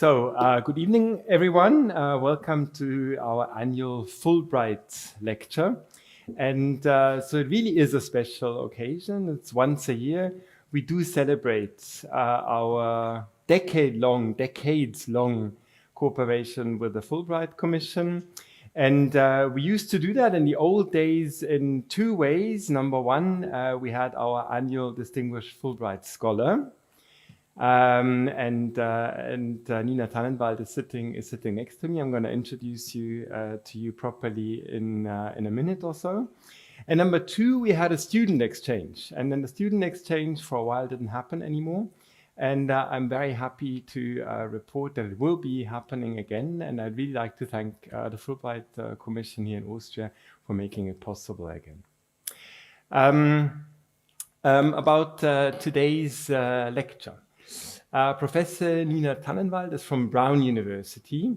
Good evening, everyone. Welcome to our annual Fulbright lecture. And so it really is a special occasion. It's once a year. We do celebrate our decades-long cooperation with the Fulbright Commission. And we used to do that in the old days in two ways. Number one, we had our annual Distinguished Fulbright Scholar. Nina Tannenwald is sitting next to me. I'm going to introduce you to you properly in a minute or so. And number two, we had a student exchange, and then the student exchange for a while didn't happen anymore. And I'm very happy to report that it will be happening again. And I'd really like to thank the Fulbright Commission here in Austria for making it possible again. About today's lecture. Professor Nina Tannenwald is from Brown University.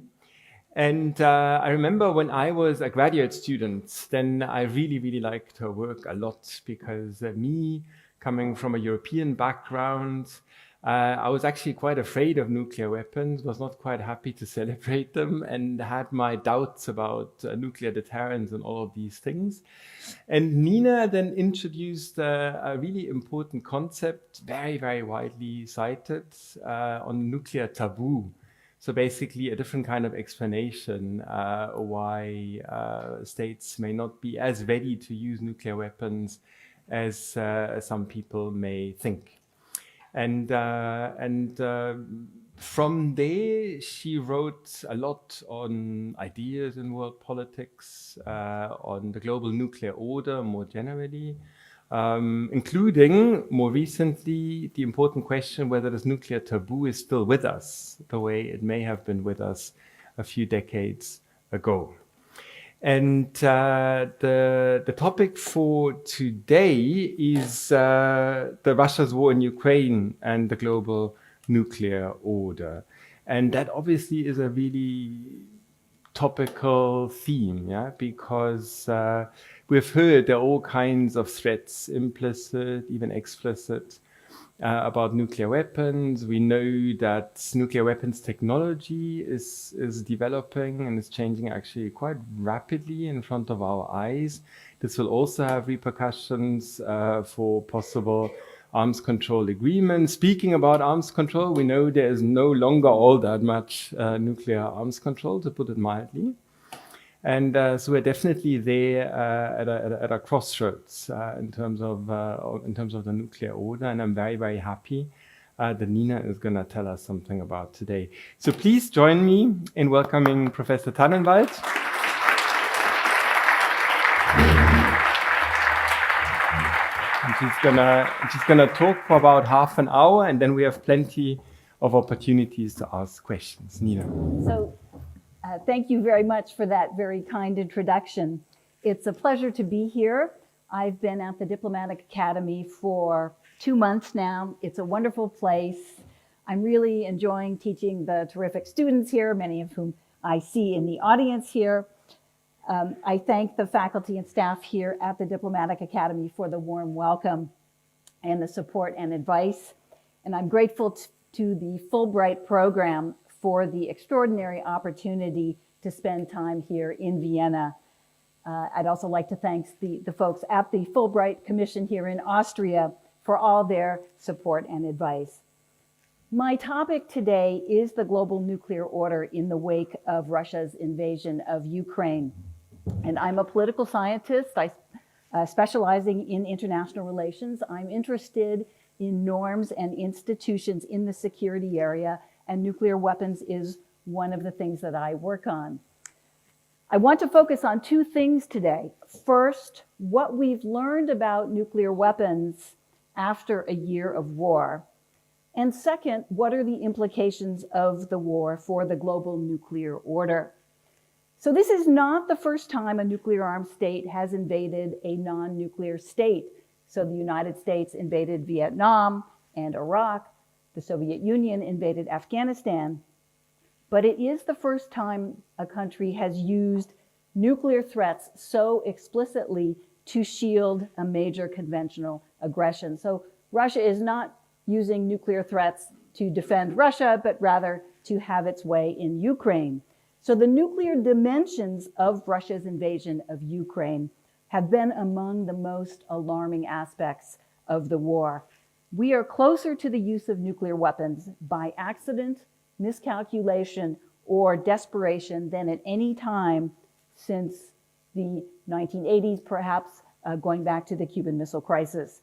And I remember when I was a graduate student, then I really liked her work a lot because me coming from a European background, I was actually quite afraid of nuclear weapons, was not quite happy to celebrate them, and had my doubts about nuclear deterrence and all of these things. And Nina then introduced a really important concept, very widely cited, on nuclear taboo. So basically a different kind of explanation why states may not be as ready to use nuclear weapons as some people may think. And from there, she wrote a lot on ideas in world politics, on the global nuclear order more generally, including more recently the important question whether this nuclear taboo is still with us, the way it may have been with us a few decades ago. And the topic for today is the Russia's war in Ukraine and the global nuclear order. And that obviously is a really topical theme, yeah, because we've heard there are all kinds of threats, implicit, even explicit, about nuclear weapons. We know that nuclear weapons technology is developing and is changing actually quite rapidly in front of our eyes. This will also have repercussions for possible arms control agreements. Speaking about arms control, we know there is no longer all that much nuclear arms control, to put it mildly. And so we're definitely there at a crossroads in terms of the nuclear order, and I'm very happy that Nina is going to tell us something about today. So please join me in welcoming Professor Tannenwald. And she's gonna talk for about half an hour, and then we have plenty of opportunities to ask questions. Nina. So. Thank you very much for that very kind introduction. It's a pleasure to be here. I've been at the Diplomatic Academy for 2 months now. It's a wonderful place. I'm really enjoying teaching the terrific students here, many of whom I see in the audience here. I thank the faculty and staff here at the Diplomatic Academy for the warm welcome and the support and advice. And I'm grateful to the Fulbright program for the extraordinary opportunity to spend time here in Vienna. I'd also like to thank the folks at the Fulbright Commission here in Austria for all their support and advice. My topic today is the global nuclear order in the wake of Russia's invasion of Ukraine. And I'm a political scientist, specializing in international relations. I'm interested in norms and institutions in the security area, and nuclear weapons is one of the things that I work on. I want to focus on two things today. First, what we've learned about nuclear weapons after a year of war. And second, what are the implications of the war for the global nuclear order? So this is not the first time a nuclear-armed state has invaded a non-nuclear state. So the United States invaded Vietnam and Iraq. The Soviet Union invaded Afghanistan, but it is the first time a country has used nuclear threats so explicitly to shield a major conventional aggression. So Russia is not using nuclear threats to defend Russia, but rather to have its way in Ukraine. So the nuclear dimensions of Russia's invasion of Ukraine have been among the most alarming aspects of the war. We are closer to the use of nuclear weapons by accident, miscalculation, or desperation than at any time since the 1980s, perhaps going back to the Cuban Missile Crisis.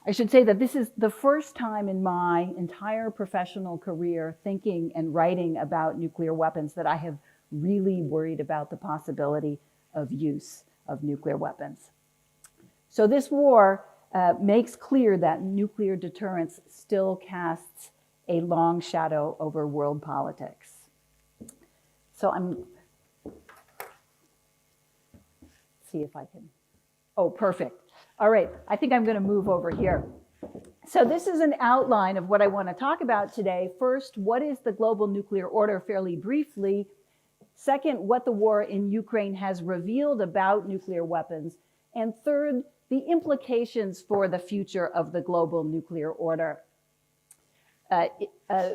I should say that this is the first time in my entire professional career thinking and writing about nuclear weapons that I have really worried about the possibility of use of nuclear weapons. So this war makes clear that nuclear deterrence still casts a long shadow over world politics. So see if I can, oh, perfect. All right, I think I'm going to move over here. So this is an outline of what I want to talk about today. First, what is the global nuclear order, fairly briefly. Second, what the war in Ukraine has revealed about nuclear weapons. And third, the implications for the future of the global nuclear order.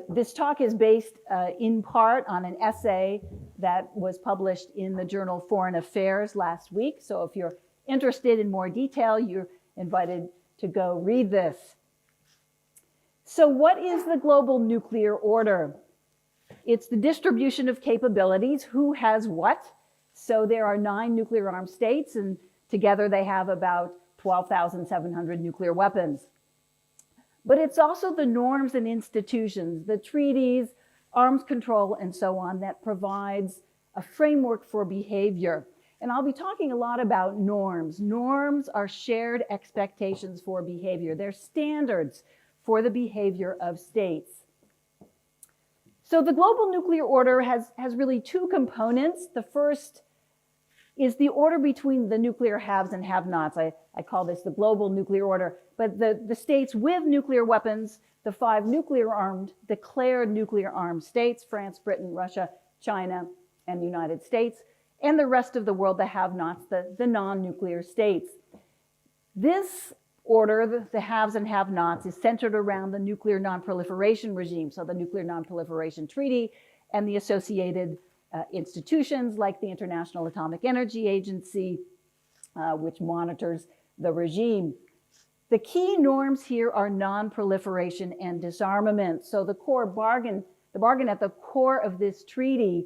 This talk is based in part on an essay that was published in the journal Foreign Affairs last week. So if you're interested in more detail, you're invited to go read this. So what is the global nuclear order? It's the distribution of capabilities. Who has what? So there are 9 nuclear armed states, and together they have about 12,700 nuclear weapons. But it's also the norms and institutions, the treaties, arms control, and so on, that provides a framework for behavior. And I'll be talking a lot about norms. Norms are shared expectations for behavior. They're standards for the behavior of states. So the global nuclear order has really 2 components. The first is the order between the nuclear haves and have-nots. I call this the global nuclear order. But the states with nuclear weapons, the 5 declared nuclear armed states, France, Britain, Russia, China, and the United States, and the rest of the world, the have-nots, the non-nuclear states. This order, the haves and have-nots, is centered around the nuclear non-proliferation regime, so the Nuclear Non-Proliferation Treaty and the associated institutions like the International Atomic Energy Agency, which monitors the regime. The key norms here are non-proliferation and disarmament. So the bargain at the core of this treaty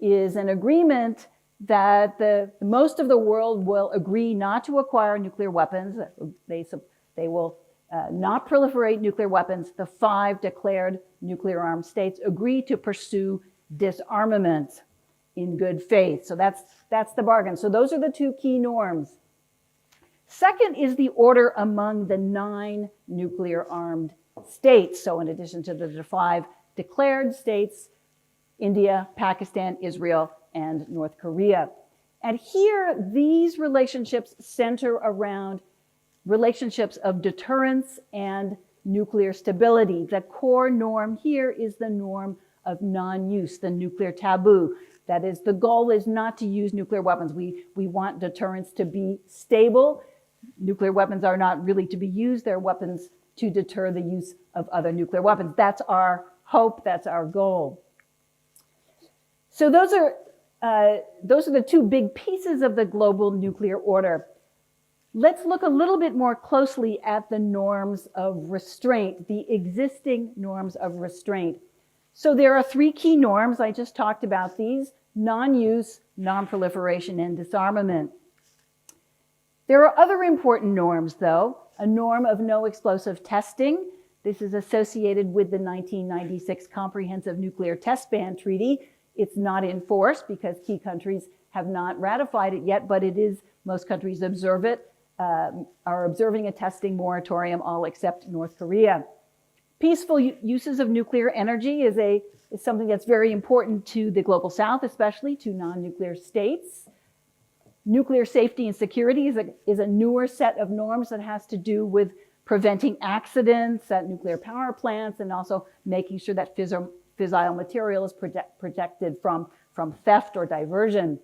is an agreement that most of the world will agree not to acquire nuclear weapons. They will not proliferate nuclear weapons. The 5 declared nuclear armed states agree to pursue disarmament in good faith. So that's the bargain. So those are the 2 key norms. Second is the order among the 9 nuclear armed states. So in addition to the 5 declared states, India, Pakistan, Israel, and North Korea. And here, these relationships center around relationships of deterrence and nuclear stability. The core norm here is the norm of non-use, the nuclear taboo. That is, the goal is not to use nuclear weapons. We want deterrence to be stable. Nuclear weapons are not really to be used. They're weapons to deter the use of other nuclear weapons. That's our hope. That's our goal. So those are the 2 big pieces of the global nuclear order. Let's look a little bit more closely at the norms of restraint, the existing norms of restraint. So there are 3 key norms. I just talked about these: non-use, non-proliferation, and disarmament. There are other important norms, though. A norm of no explosive testing. This is associated with the 1996 Comprehensive Nuclear Test Ban Treaty. It's not in force because key countries have not ratified it yet, but it is, most countries observe it, are observing a testing moratorium, all except North Korea. Peaceful uses of nuclear energy is something that's very important to the global south, especially to non-nuclear states. Nuclear safety and security is a newer set of norms that has to do with preventing accidents at nuclear power plants and also making sure that fissile material is protected from theft or diversion.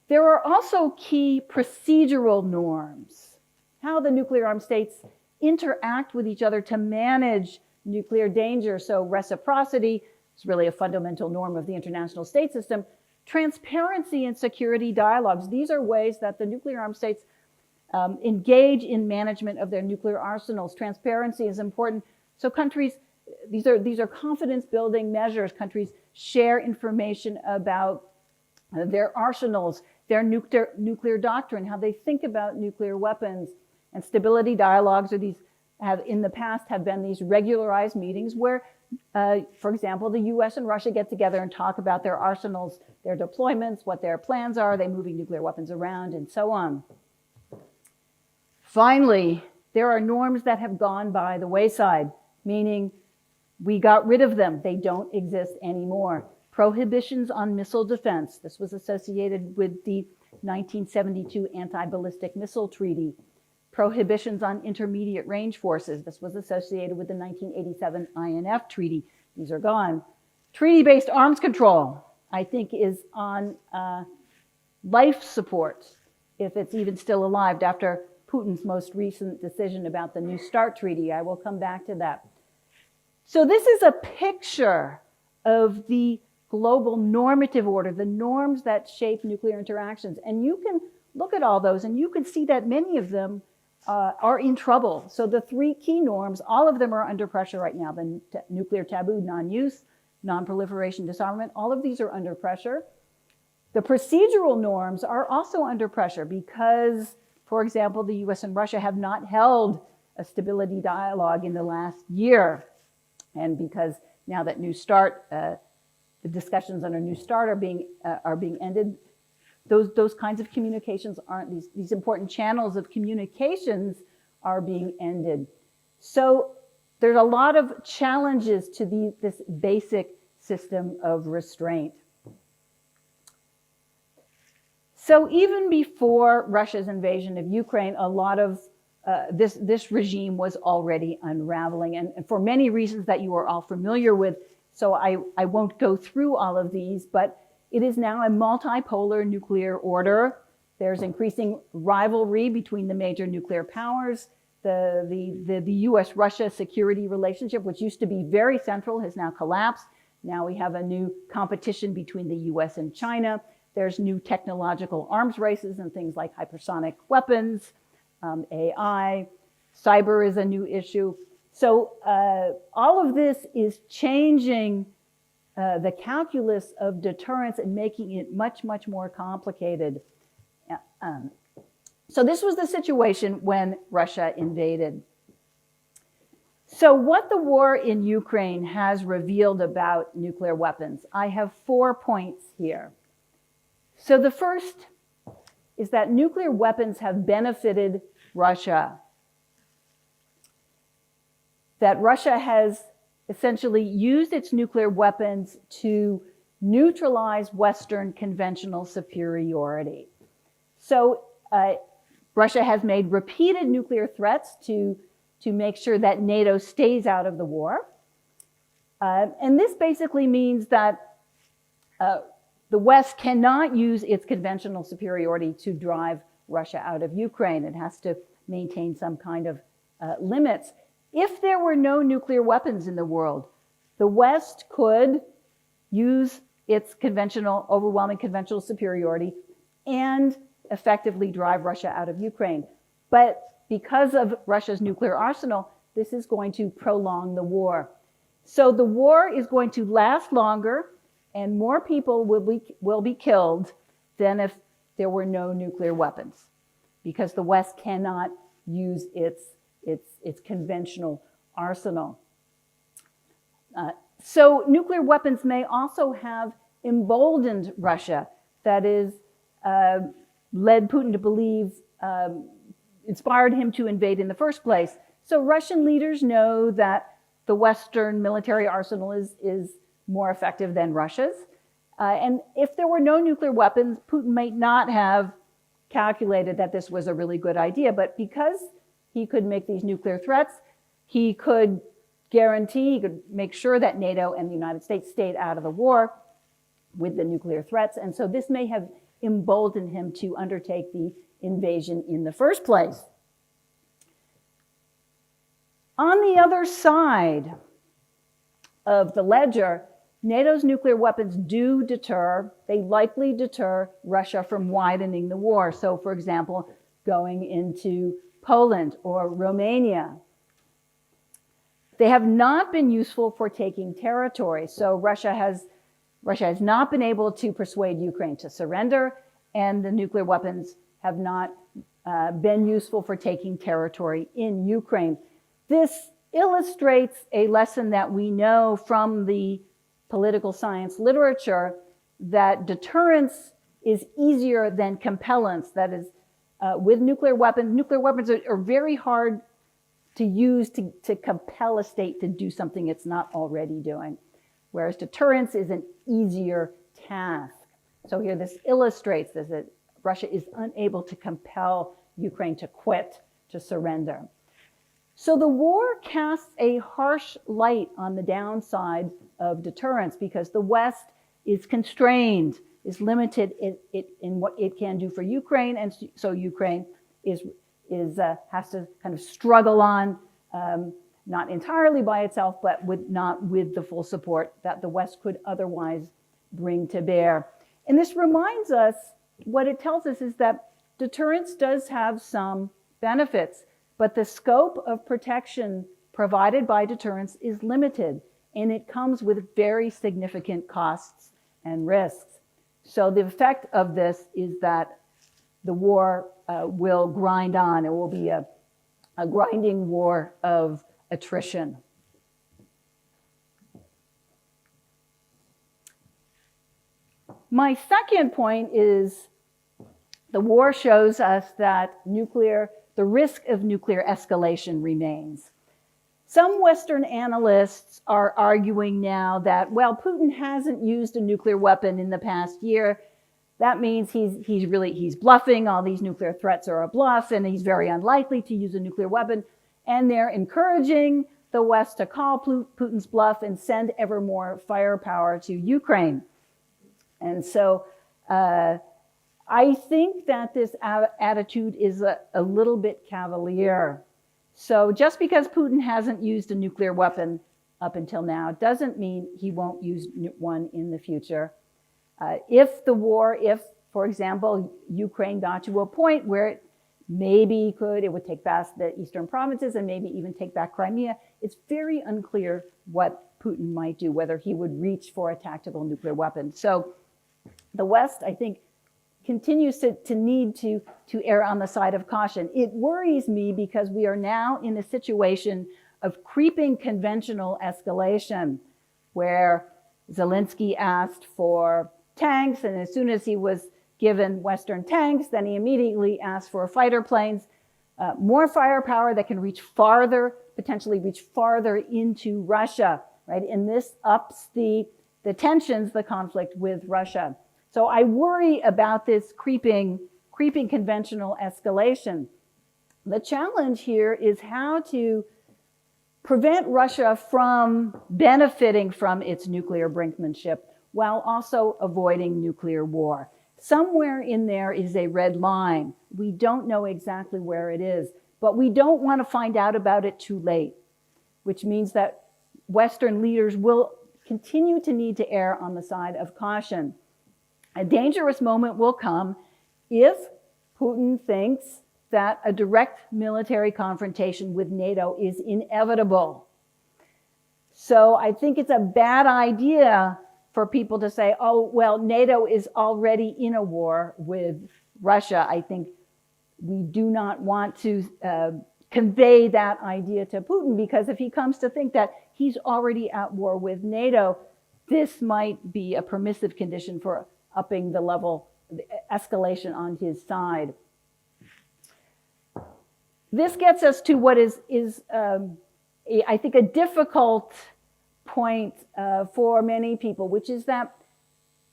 There are also key procedural norms, how the nuclear armed states interact with each other to manage nuclear danger. So reciprocity is really a fundamental norm of the international state system. Transparency and security dialogues. These are ways that the nuclear armed states engage in management of their nuclear arsenals. Transparency is important. So countries, these are confidence building measures. Countries share information about their arsenals, their nuclear doctrine, how they think about nuclear weapons. And stability dialogues have in the past been these regularized meetings where, for example, the US and Russia get together and talk about their arsenals, their deployments, what their plans are, they moving nuclear weapons around, and so on. Finally, there are norms that have gone by the wayside, meaning we got rid of them. They don't exist anymore. Prohibitions on missile defense. This was associated with the 1972 Anti-Ballistic Missile Treaty. Prohibitions on intermediate range forces. This was associated with the 1987 INF Treaty. These are gone. Treaty-based arms control, I think, is on life support, if it's even still alive, after Putin's most recent decision about the New START Treaty. I will come back to that. So this is a picture of the global normative order, the norms that shape nuclear interactions. And you can look at all those and you can see that many of them are in trouble. So the three key norms, all of them are under pressure right now. The nuclear taboo, non-use, non-proliferation, disarmament, all of these are under pressure. The procedural norms are also under pressure because, for example, the US and Russia have not held a stability dialogue in the last year. And because now that New START, the discussions under New START are being ended, those kinds of communications aren't, these important channels of communications are being ended. So there's a lot of challenges to this basic system of restraint. So even before Russia's invasion of Ukraine, a lot of this regime was already unraveling, and for many reasons that you are all familiar with. So I won't go through all of these, but it is now a multipolar nuclear order. There's increasing rivalry between the major nuclear powers. The US-Russia security relationship, which used to be very central, has now collapsed. Now we have a new competition between the US and China. There's new technological arms races and things like hypersonic weapons, AI, cyber is a new issue. So all of this is changing the calculus of deterrence and making it much, much more complicated. So this was the situation when Russia invaded. So what the war in Ukraine has revealed about nuclear weapons, I have 4 points here. So the first is that nuclear weapons have benefited Russia. That Russia has essentially used its nuclear weapons to neutralize Western conventional superiority. So Russia has made repeated nuclear threats to make sure that NATO stays out of the war. And this basically means that the West cannot use its conventional superiority to drive Russia out of Ukraine. It has to maintain some kind of limits. If there were no nuclear weapons in the world, the West could use its overwhelming conventional superiority and effectively drive Russia out of Ukraine. But because of Russia's nuclear arsenal, this is going to prolong the war. So the war is going to last longer and more people will be killed than if there were no nuclear weapons, because the West cannot use its conventional arsenal. So nuclear weapons may also have emboldened Russia, that is, led Putin to believe, inspired him to invade in the first place. So Russian leaders know that the Western military arsenal is more effective than Russia's. And if there were no nuclear weapons, Putin might not have calculated that this was a really good idea. But because he could make these nuclear threats, he could make sure that NATO and the United States stayed out of the war with the nuclear threats. And so this may have emboldened him to undertake the invasion in the first place. On the other side, of the ledger, NATO's nuclear weapons do deter, they likely deter Russia from widening the war. So, for example, going into Poland or Romania. They have not been useful for taking territory. So Russia has not been able to persuade Ukraine to surrender, and the nuclear weapons have not been useful for taking territory in Ukraine. This illustrates a lesson that we know from the political science literature, that deterrence is easier than compellence. That is, with nuclear weapons are very hard to use to compel a state to do something it's not already doing, whereas deterrence is an easier task. So here this illustrates this, that Russia is unable to compel Ukraine to quit, to surrender. So the war casts a harsh light on the downside of deterrence, because the West is constrained, is limited in what it can do for Ukraine, and so Ukraine has to kind of struggle on, not entirely by itself, but not with the full support that the West could otherwise bring to bear. And this reminds us, what it tells us is that deterrence does have some benefits, but the scope of protection provided by deterrence is limited, and it comes with very significant costs and risks. So the effect of this is that the war will grind on. It will be a grinding war of attrition. My second point is the war shows us that the risk of nuclear escalation remains. Some Western analysts are arguing now that, well, Putin hasn't used a nuclear weapon in the past year. That means he's bluffing. All these nuclear threats are a bluff, and he's very unlikely to use a nuclear weapon. And they're encouraging the West to call Putin's bluff and send ever more firepower to Ukraine. And so I think that this attitude is a little bit cavalier. So just because Putin hasn't used a nuclear weapon up until now doesn't mean he won't use one in the future. If, for example, Ukraine got to a point where it would take back the eastern provinces and maybe even take back Crimea, it's very unclear what Putin might do, whether he would reach for a tactical nuclear weapon. So the West, I think, continues to need to err on the side of caution. It worries me because we are now in a situation of creeping conventional escalation, where Zelensky asked for tanks, and as soon as he was given Western tanks, then he immediately asked for fighter planes, more firepower that can potentially reach farther into Russia, right? And this ups the tensions, the conflict with Russia. So I worry about this creeping conventional escalation. The challenge here is how to prevent Russia from benefiting from its nuclear brinkmanship while also avoiding nuclear war. Somewhere in there is a red line. We don't know exactly where it is, but we don't want to find out about it too late, which means that Western leaders will continue to need to err on the side of caution. A dangerous moment will come if Putin thinks that a direct military confrontation with NATO is inevitable. So I think it's a bad idea for people to say, oh, well, NATO is already in a war with Russia. I think we do not want to convey that idea to Putin, because if he comes to think that he's already at war with NATO, this might be a permissive condition for upping the level, the escalation on his side. This gets us to what is I think, a difficult point for many people, which is that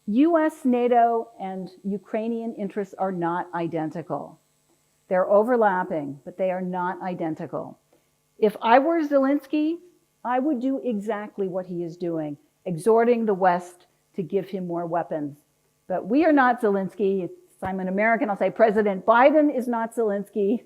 US, NATO, and Ukrainian interests are not identical. They're overlapping, but they are not identical. If I were Zelensky, I would do exactly what he is doing, exhorting the West to give him more weapons. But we are not Zelensky. If I'm an American, I'll say President Biden is not Zelensky.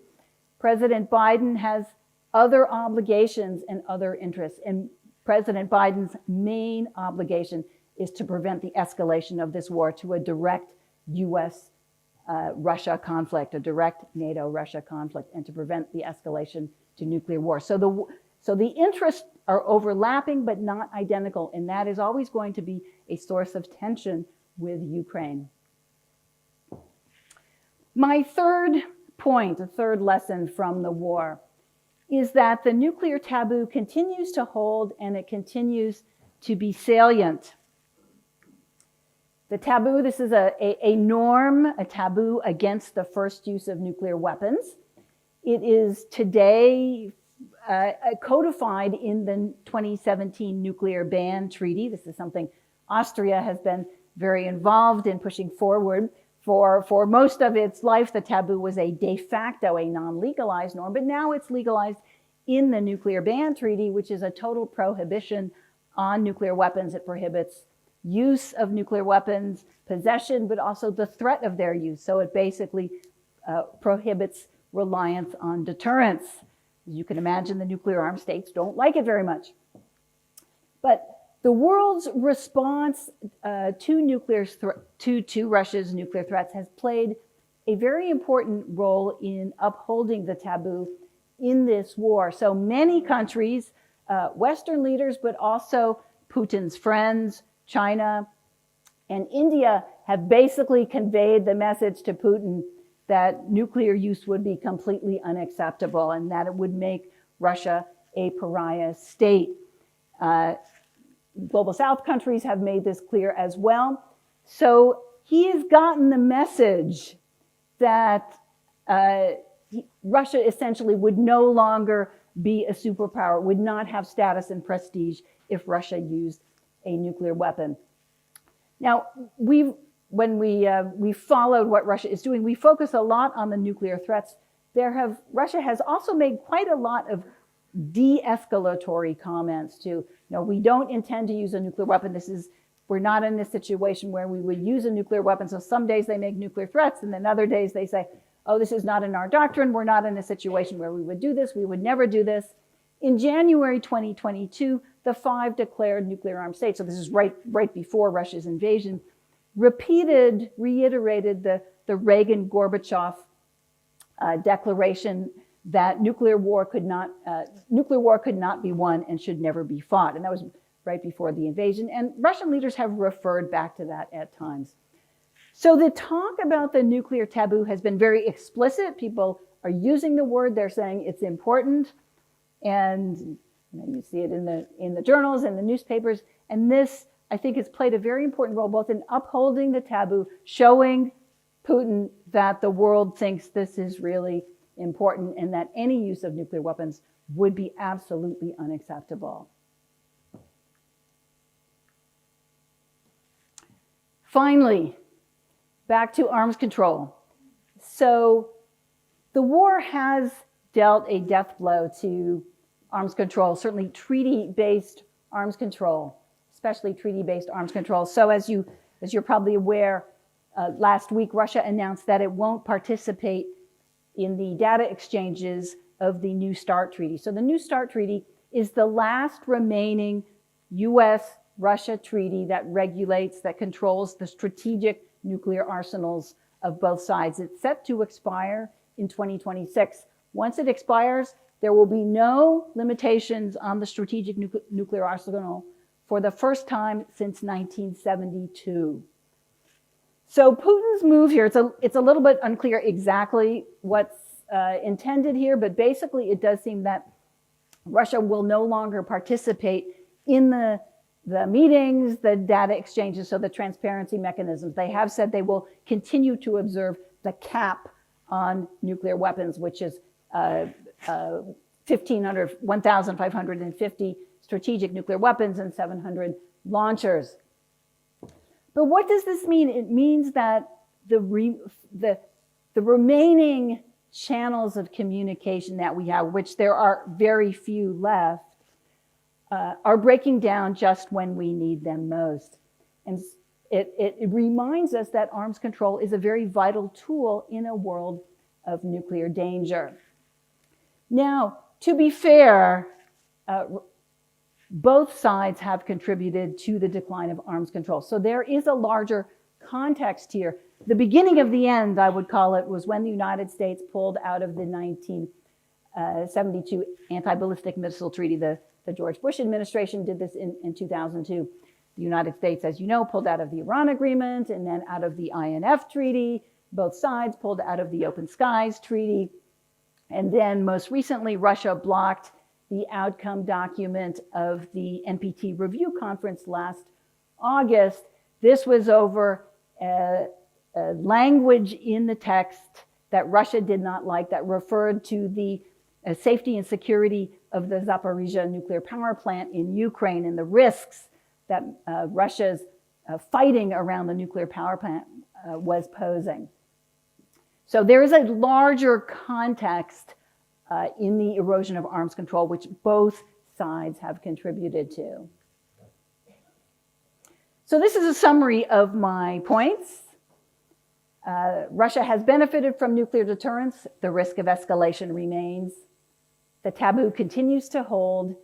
President Biden has other obligations and other interests. And President Biden's main obligation is to prevent the escalation of this war to a direct US-Russia conflict, a direct NATO-Russia conflict, and to prevent the escalation to nuclear war. So the interests are overlapping but not identical, and that is always going to be a source of tension with Ukraine. My third point, a third lesson from the war, is that the nuclear taboo continues to hold and it continues to be salient. The taboo, this is a norm, a taboo against the first use of nuclear weapons. It is today codified in the 2017 Nuclear Ban Treaty. This is something Austria has been very involved in pushing forward. For most of its life, the taboo was a de facto, a non-legalized norm, but now it's legalized in the Nuclear Ban Treaty, which is a total prohibition on nuclear weapons. It prohibits use of nuclear weapons, possession, but also the threat of their use. So it basically prohibits reliance on deterrence. As you can imagine, the nuclear armed states don't like it very much. But the world's response to Russia's nuclear threats has played a very important role in upholding the taboo in this war. So many countries, Western leaders, but also Putin's friends, China and India, have basically conveyed the message to Putin that nuclear use would be completely unacceptable and that it would make Russia a pariah state. Global South countries have made this clear as well. So he has gotten the message that Russia essentially would no longer be a superpower, would not have status and prestige if Russia used a nuclear weapon. Now, when we followed what Russia is doing, we focus a lot on the nuclear threats. Russia has also made quite a lot of de-escalatory comments too. No, we don't intend to use a nuclear weapon. We're not in this situation where we would use a nuclear weapon. So some days they make nuclear threats, and then other days they say, oh, this is not in our doctrine. We're not in a situation where we would do this. We would never do this. In January 2022, the 5 declared nuclear armed states, so this is right before Russia's invasion, reiterated the Reagan-Gorbachev declaration that nuclear war could not be won and should never be fought. And that was right before the invasion. And Russian leaders have referred back to that at times. So the talk about the nuclear taboo has been very explicit. People are using the word. They're saying it's important. And you see it in the journals and the newspapers. And this, I think, has played a very important role both in upholding the taboo, showing Putin that the world thinks this is really important and that any use of nuclear weapons would be absolutely unacceptable. Finally, back to arms control. So the war has dealt a death blow to arms control, certainly treaty-based arms control, especially treaty-based arms control. So as you're probably aware, last week Russia announced that it won't participate in the data exchanges of the New START Treaty. So the New START Treaty is the last remaining US-Russia treaty that regulates, that controls the strategic nuclear arsenals of both sides. It's set to expire in 2026. Once it expires, there will be no limitations on the strategic nuclear arsenal for the first time since 1972. So Putin's move here, it's a little bit unclear exactly what's intended here, but basically it does seem that Russia will no longer participate in the meetings, the data exchanges, so the transparency mechanisms. They have said they will continue to observe the cap on nuclear weapons, which is 1,550 strategic nuclear weapons and 700 launchers. But what does this mean? It means that the remaining channels of communication that we have, which there are very few left, are breaking down just when we need them most. And it reminds us that arms control is a very vital tool in a world of nuclear danger. Now, to be fair, both sides have contributed to the decline of arms control. So there is a larger context here. The beginning of the end, I would call it, was when the United States pulled out of the 1972 Anti-Ballistic Missile Treaty. The George Bush administration did this in 2002. The United States, as you know, pulled out of the Iran Agreement and then out of the INF Treaty. Both sides pulled out of the Open Skies Treaty. And then most recently, Russia blocked the outcome document of the NPT review conference last August. This was over language in the text that Russia did not like that referred to the safety and security of the Zaporizhzhia nuclear power plant in Ukraine and the risks that Russia's fighting around the nuclear power plant was posing. So there is a larger context in the erosion of arms control, which both sides have contributed to. So this is a summary of my points. Russia has benefited from nuclear deterrence. The risk of escalation remains. The taboo continues to hold,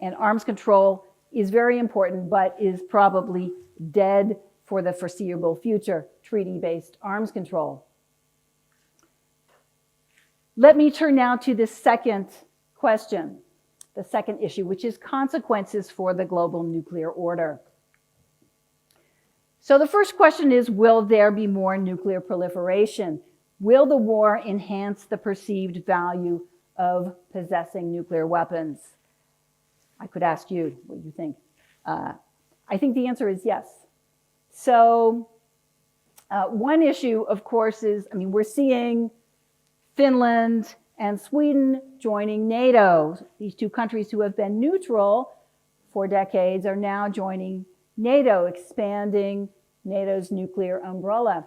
and arms control is very important, but is probably dead for the foreseeable future, treaty-based arms control. Let me turn now to the second question, the second issue, which is consequences for the global nuclear order. So the first question is, will there be more nuclear proliferation? Will the war enhance the perceived value of possessing nuclear weapons? I could ask you what you think. I think the answer is yes. So one issue, of course, is, we're seeing Finland and Sweden joining NATO. These two countries who have been neutral for decades are now joining NATO, expanding NATO's nuclear umbrella.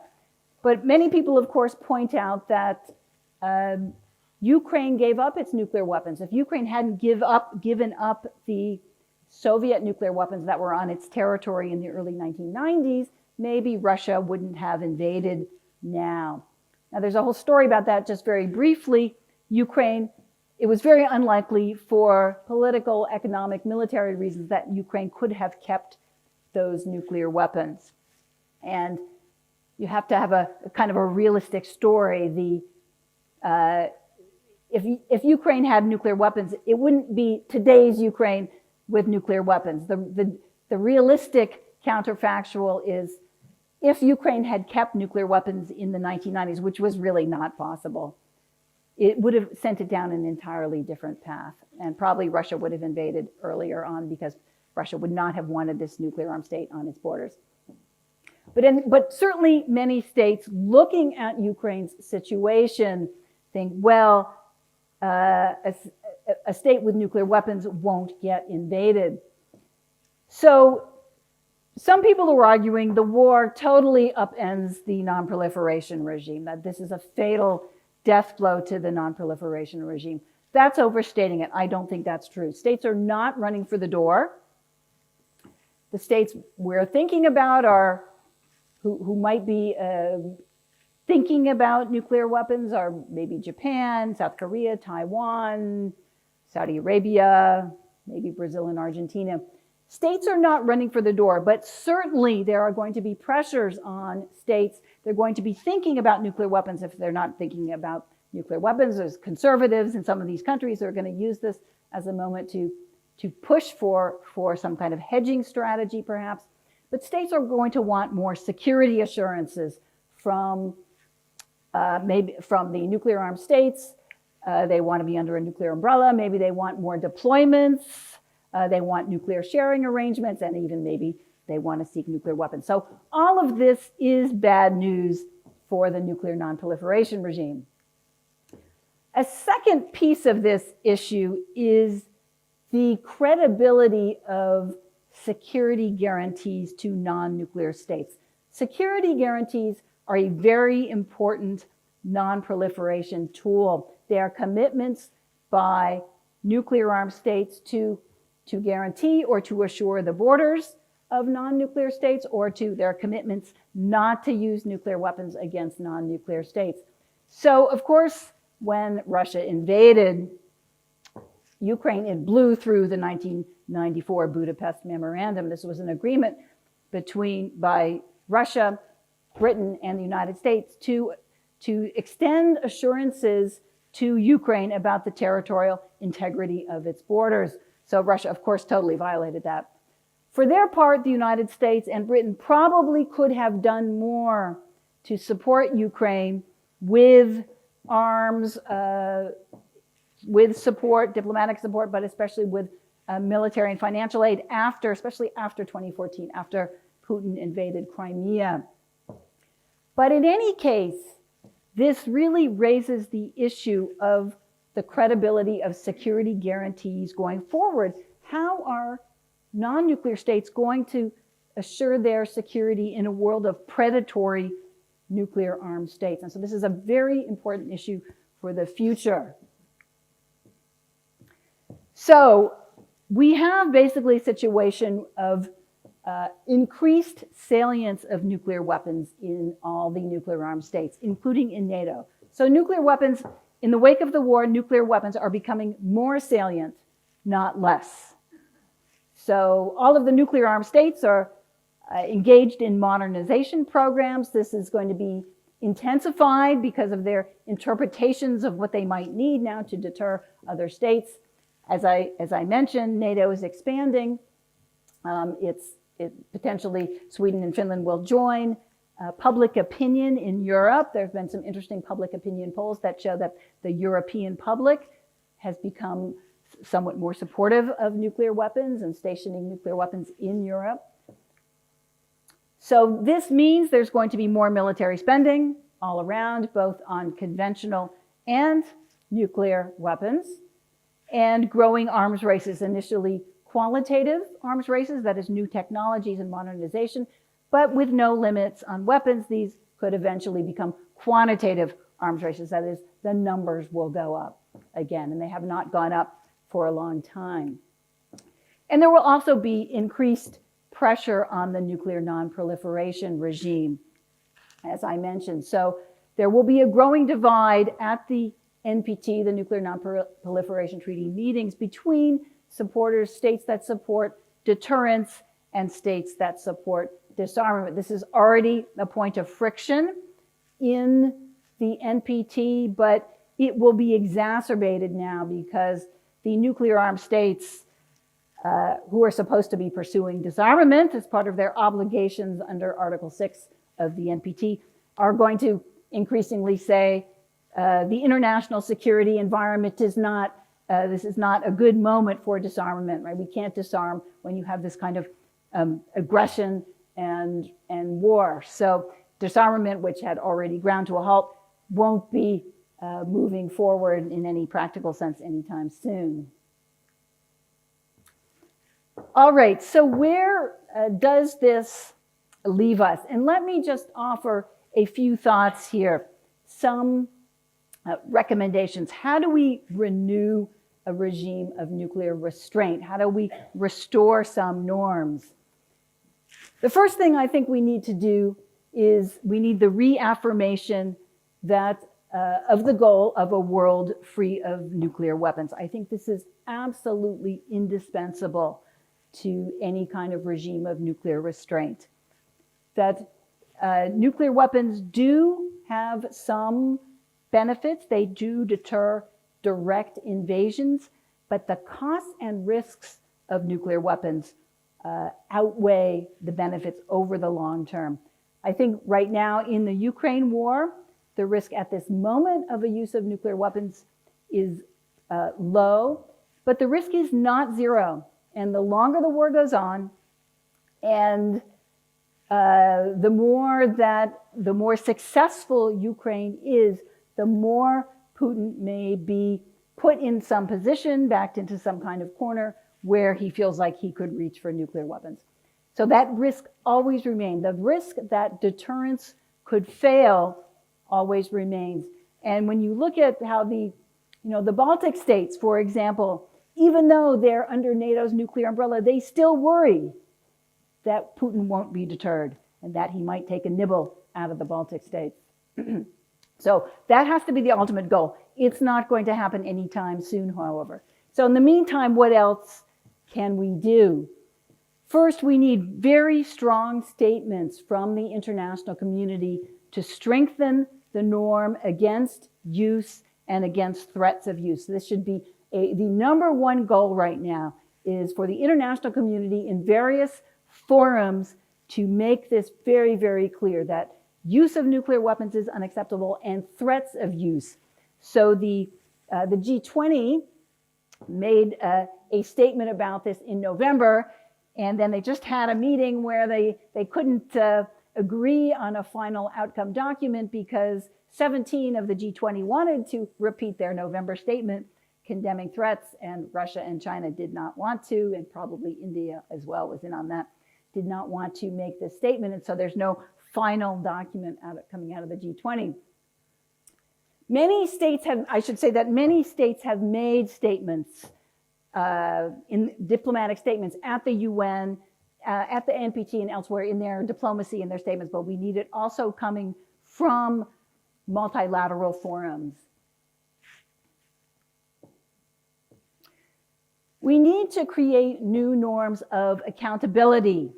But many people, of course, point out that Ukraine gave up its nuclear weapons. If Ukraine hadn't given up the Soviet nuclear weapons that were on its territory in the early 1990s, maybe Russia wouldn't have invaded now. Now, there's a whole story about that. Just very briefly, Ukraine, it was very unlikely for political, economic, military reasons that Ukraine could have kept those nuclear weapons. And you have to have a kind of a realistic story. If Ukraine had nuclear weapons, it wouldn't be today's Ukraine with nuclear weapons. The realistic counterfactual is, if Ukraine had kept nuclear weapons in the 1990s, which was really not possible, it would have sent it down an entirely different path. And probably Russia would have invaded earlier on, because Russia would not have wanted this nuclear armed state on its borders. But certainly many states looking at Ukraine's situation think, well, a state with nuclear weapons won't get invaded. So some people are arguing the war totally upends the non-proliferation regime, that this is a fatal death blow to the non-proliferation regime. That's overstating it. I don't think that's true. States are not running for the door. The states we're thinking about are, who might be thinking about nuclear weapons are maybe Japan, South Korea, Taiwan, Saudi Arabia, maybe Brazil and Argentina. States are not running for the door, but certainly there are going to be pressures on states. They're going to be thinking about nuclear weapons if they're not thinking about nuclear weapons. There's conservatives in some of these countries that are going to use this as a moment to push for some kind of hedging strategy, perhaps. But states are going to want more security assurances from maybe from the nuclear armed states. They want to be under a nuclear umbrella. Maybe they want more deployments. They want nuclear sharing arrangements, and even maybe they want to seek nuclear weapons. So all of this is bad news for the nuclear non-proliferation regime. A second piece of this issue is the credibility of security guarantees to non-nuclear states. Security guarantees are a very important non-proliferation tool. They are commitments by nuclear armed states to guarantee or to assure the borders of non-nuclear states, or to their commitments not to use nuclear weapons against non-nuclear states. So, of course, when Russia invaded Ukraine, it blew through the 1994 Budapest Memorandum. This was an agreement by Russia, Britain, and the United States to extend assurances to Ukraine about the territorial integrity of its borders. So Russia, of course, totally violated that. For their part, the United States and Britain probably could have done more to support Ukraine with arms, with support, diplomatic support, but especially with military and financial aid especially after 2014, after Putin invaded Crimea. But in any case, this really raises the issue of the credibility of security guarantees going forward. How are non-nuclear states going to assure their security in a world of predatory nuclear armed states? And so this is a very important issue for the future. So we have basically a situation of increased salience of nuclear weapons in all the nuclear armed states, including in NATO. So nuclear weapons, in the wake of the war, nuclear weapons are becoming more salient, not less. So all of the nuclear armed states are engaged in modernization programs. This is going to be intensified because of their interpretations of what they might need now to deter other states. As I mentioned, NATO is expanding. Potentially Sweden and Finland will join. Public opinion in Europe, there have been some interesting public opinion polls that show that the European public has become somewhat more supportive of nuclear weapons and stationing nuclear weapons in Europe. So this means there's going to be more military spending all around, both on conventional and nuclear weapons, and growing arms races, initially qualitative arms races, that is new technologies and modernization, but with no limits on weapons. These could eventually become quantitative arms races, that is, the numbers will go up again, and they have not gone up for a long time. And there will also be increased pressure on the nuclear non-proliferation regime, as I mentioned. So there will be a growing divide at the NPT, the Nuclear Non-Proliferation Treaty meetings, between supporters, states that support deterrence, and states that support disarmament. This is already a point of friction in the NPT, but it will be exacerbated now because the nuclear armed states who are supposed to be pursuing disarmament as part of their obligations under Article 6 of the NPT are going to increasingly say the international security environment is not, this is not a good moment for disarmament, right? We can't disarm when you have this kind of aggression and war. So disarmament, which had already ground to a halt, won't be moving forward in any practical sense anytime soon. All right, so where does this leave us? And let me just offer a few thoughts here, some recommendations. How do we renew a regime of nuclear restraint? How do we restore some norms? The first thing I think we need to do is we need the reaffirmation that of the goal of a world free of nuclear weapons. I think this is absolutely indispensable to any kind of regime of nuclear restraint. That nuclear weapons do have some benefits. They do deter direct invasions, but the costs and risks of nuclear weapons outweigh the benefits over the long term. I think right now in the Ukraine war, the risk at this moment of a use of nuclear weapons is low, but the risk is not zero. And the longer the war goes on, and the more successful Ukraine is, the more Putin may be put in some position, backed into some kind of corner where he feels like he could reach for nuclear weapons. So that risk always remains. The risk that deterrence could fail always remains. And when you look at how the Baltic states, for example, even though they're under NATO's nuclear umbrella, they still worry that Putin won't be deterred and that he might take a nibble out of the Baltic states. So that has to be the ultimate goal. It's not going to happen anytime soon, however. So in the meantime, what else can we do? First, we need very strong statements from the international community to strengthen the norm against use and against threats of use. This should be the number one goal right now, is for the international community in various forums to make this very, very clear that use of nuclear weapons is unacceptable and threats of use. So the G20 made a statement about this in November, and then they just had a meeting where they couldn't agree on a final outcome document because 17 of the G20 wanted to repeat their November statement condemning threats, and Russia and China did not want to, and probably India as well was in on that, did not want to make this statement, and so there's no final document coming out of the G20. Many states have, I should say that many states have made statements, in diplomatic statements at the UN, at the NPT and elsewhere in their diplomacy and their statements, but we need it also coming from multilateral forums. We need to create new norms of accountability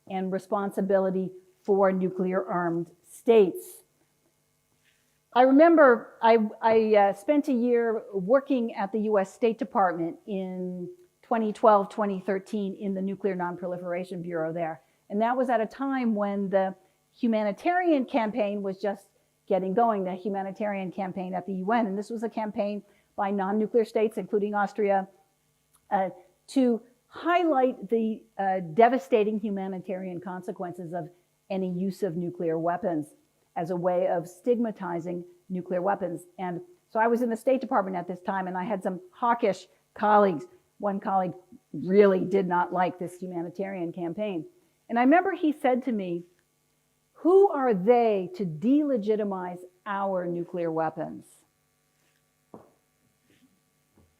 and responsibility for nuclear-armed states. I remember I spent a year working at the US State Department in 2012, 2013 in the Nuclear Non-Proliferation Bureau there. And that was at a time when the humanitarian campaign was just getting going, the humanitarian campaign at the UN. And this was a campaign by non-nuclear states, including Austria, to highlight the devastating humanitarian consequences of any use of nuclear weapons as a way of stigmatizing nuclear weapons. And so I was in the State Department at this time, and I had some hawkish colleagues. One colleague really did not like this humanitarian campaign. And I remember he said to me, "Who are they to delegitimize our nuclear weapons?"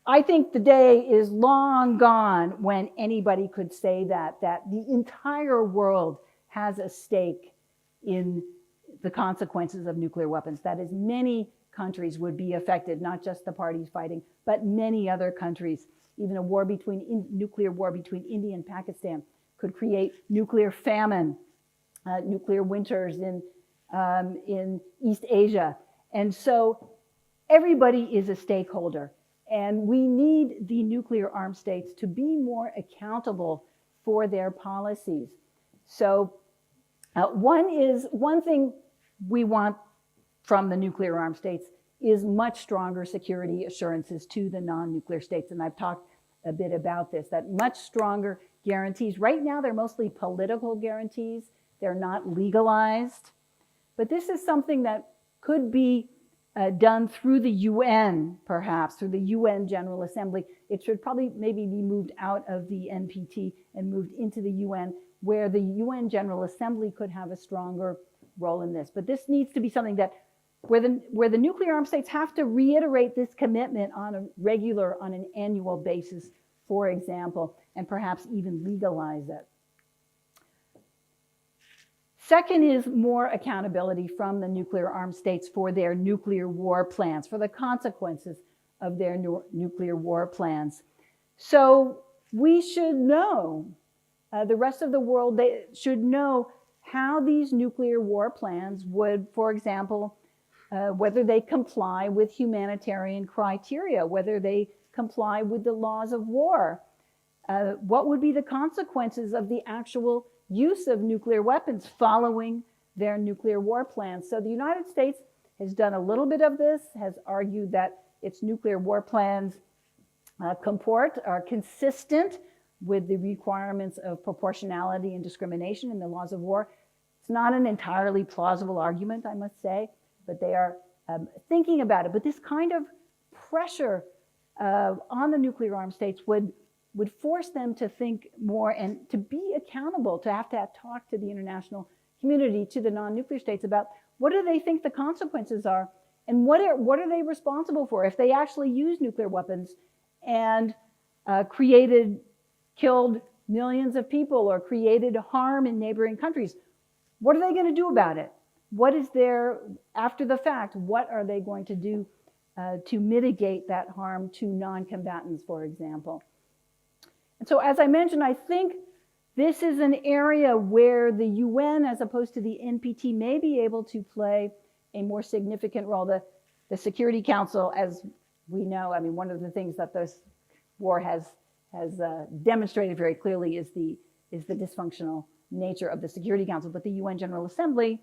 I think the day is long gone when anybody could say that the entire world has a stake in the consequences of nuclear weapons. That is, many countries would be affected, not just the parties fighting, but many other countries. Even a war nuclear war between India and Pakistan could create nuclear famine, nuclear winters in East Asia. And so everybody is a stakeholder. And we need the nuclear armed states to be more accountable for their policies. So one thing we want from the nuclear armed states is much stronger security assurances to the non-nuclear states. And I've talked a bit about this, that much stronger guarantees. Right now, they're mostly political guarantees. They're not legalized. But this is something that could be done through the UN, perhaps, through the UN General Assembly. It should probably maybe be moved out of the NPT and moved into the UN, where the UN General Assembly could have a stronger role in this. But this needs to be something that, where the nuclear armed states have to reiterate this commitment on an annual basis, for example, and perhaps even legalize it. Second is more accountability from the nuclear armed states for their nuclear war plans, for the consequences of their nuclear war plans. So we should know, the rest of the world, they should know how these nuclear war plans would, for example, whether they comply with humanitarian criteria, whether they comply with the laws of war, what would be the consequences of the actual use of nuclear weapons following their nuclear war plans. So the United States has done a little bit of this, has argued that its nuclear war plans are consistent with the requirements of proportionality and discrimination in the laws of war. It's not an entirely plausible argument, I must say, but they are thinking about it. But this kind of pressure on the nuclear armed states would force them to think more and to be accountable, to have to talk to the international community, to the non-nuclear states about what do they think the consequences are, and what are they responsible for if they actually use nuclear weapons and killed millions of people or created harm in neighboring countries. What are they going to do about it? What is their, after the fact, what are they going to do to mitigate that harm to non-combatants, for example. And so, as I mentioned, I think this is an area where the UN, as opposed to the NPT, may be able to play a more significant role. The Security Council, as we know, I mean, one of the things that this war has demonstrated very clearly is the dysfunctional nature of the Security Council. But the UN General Assembly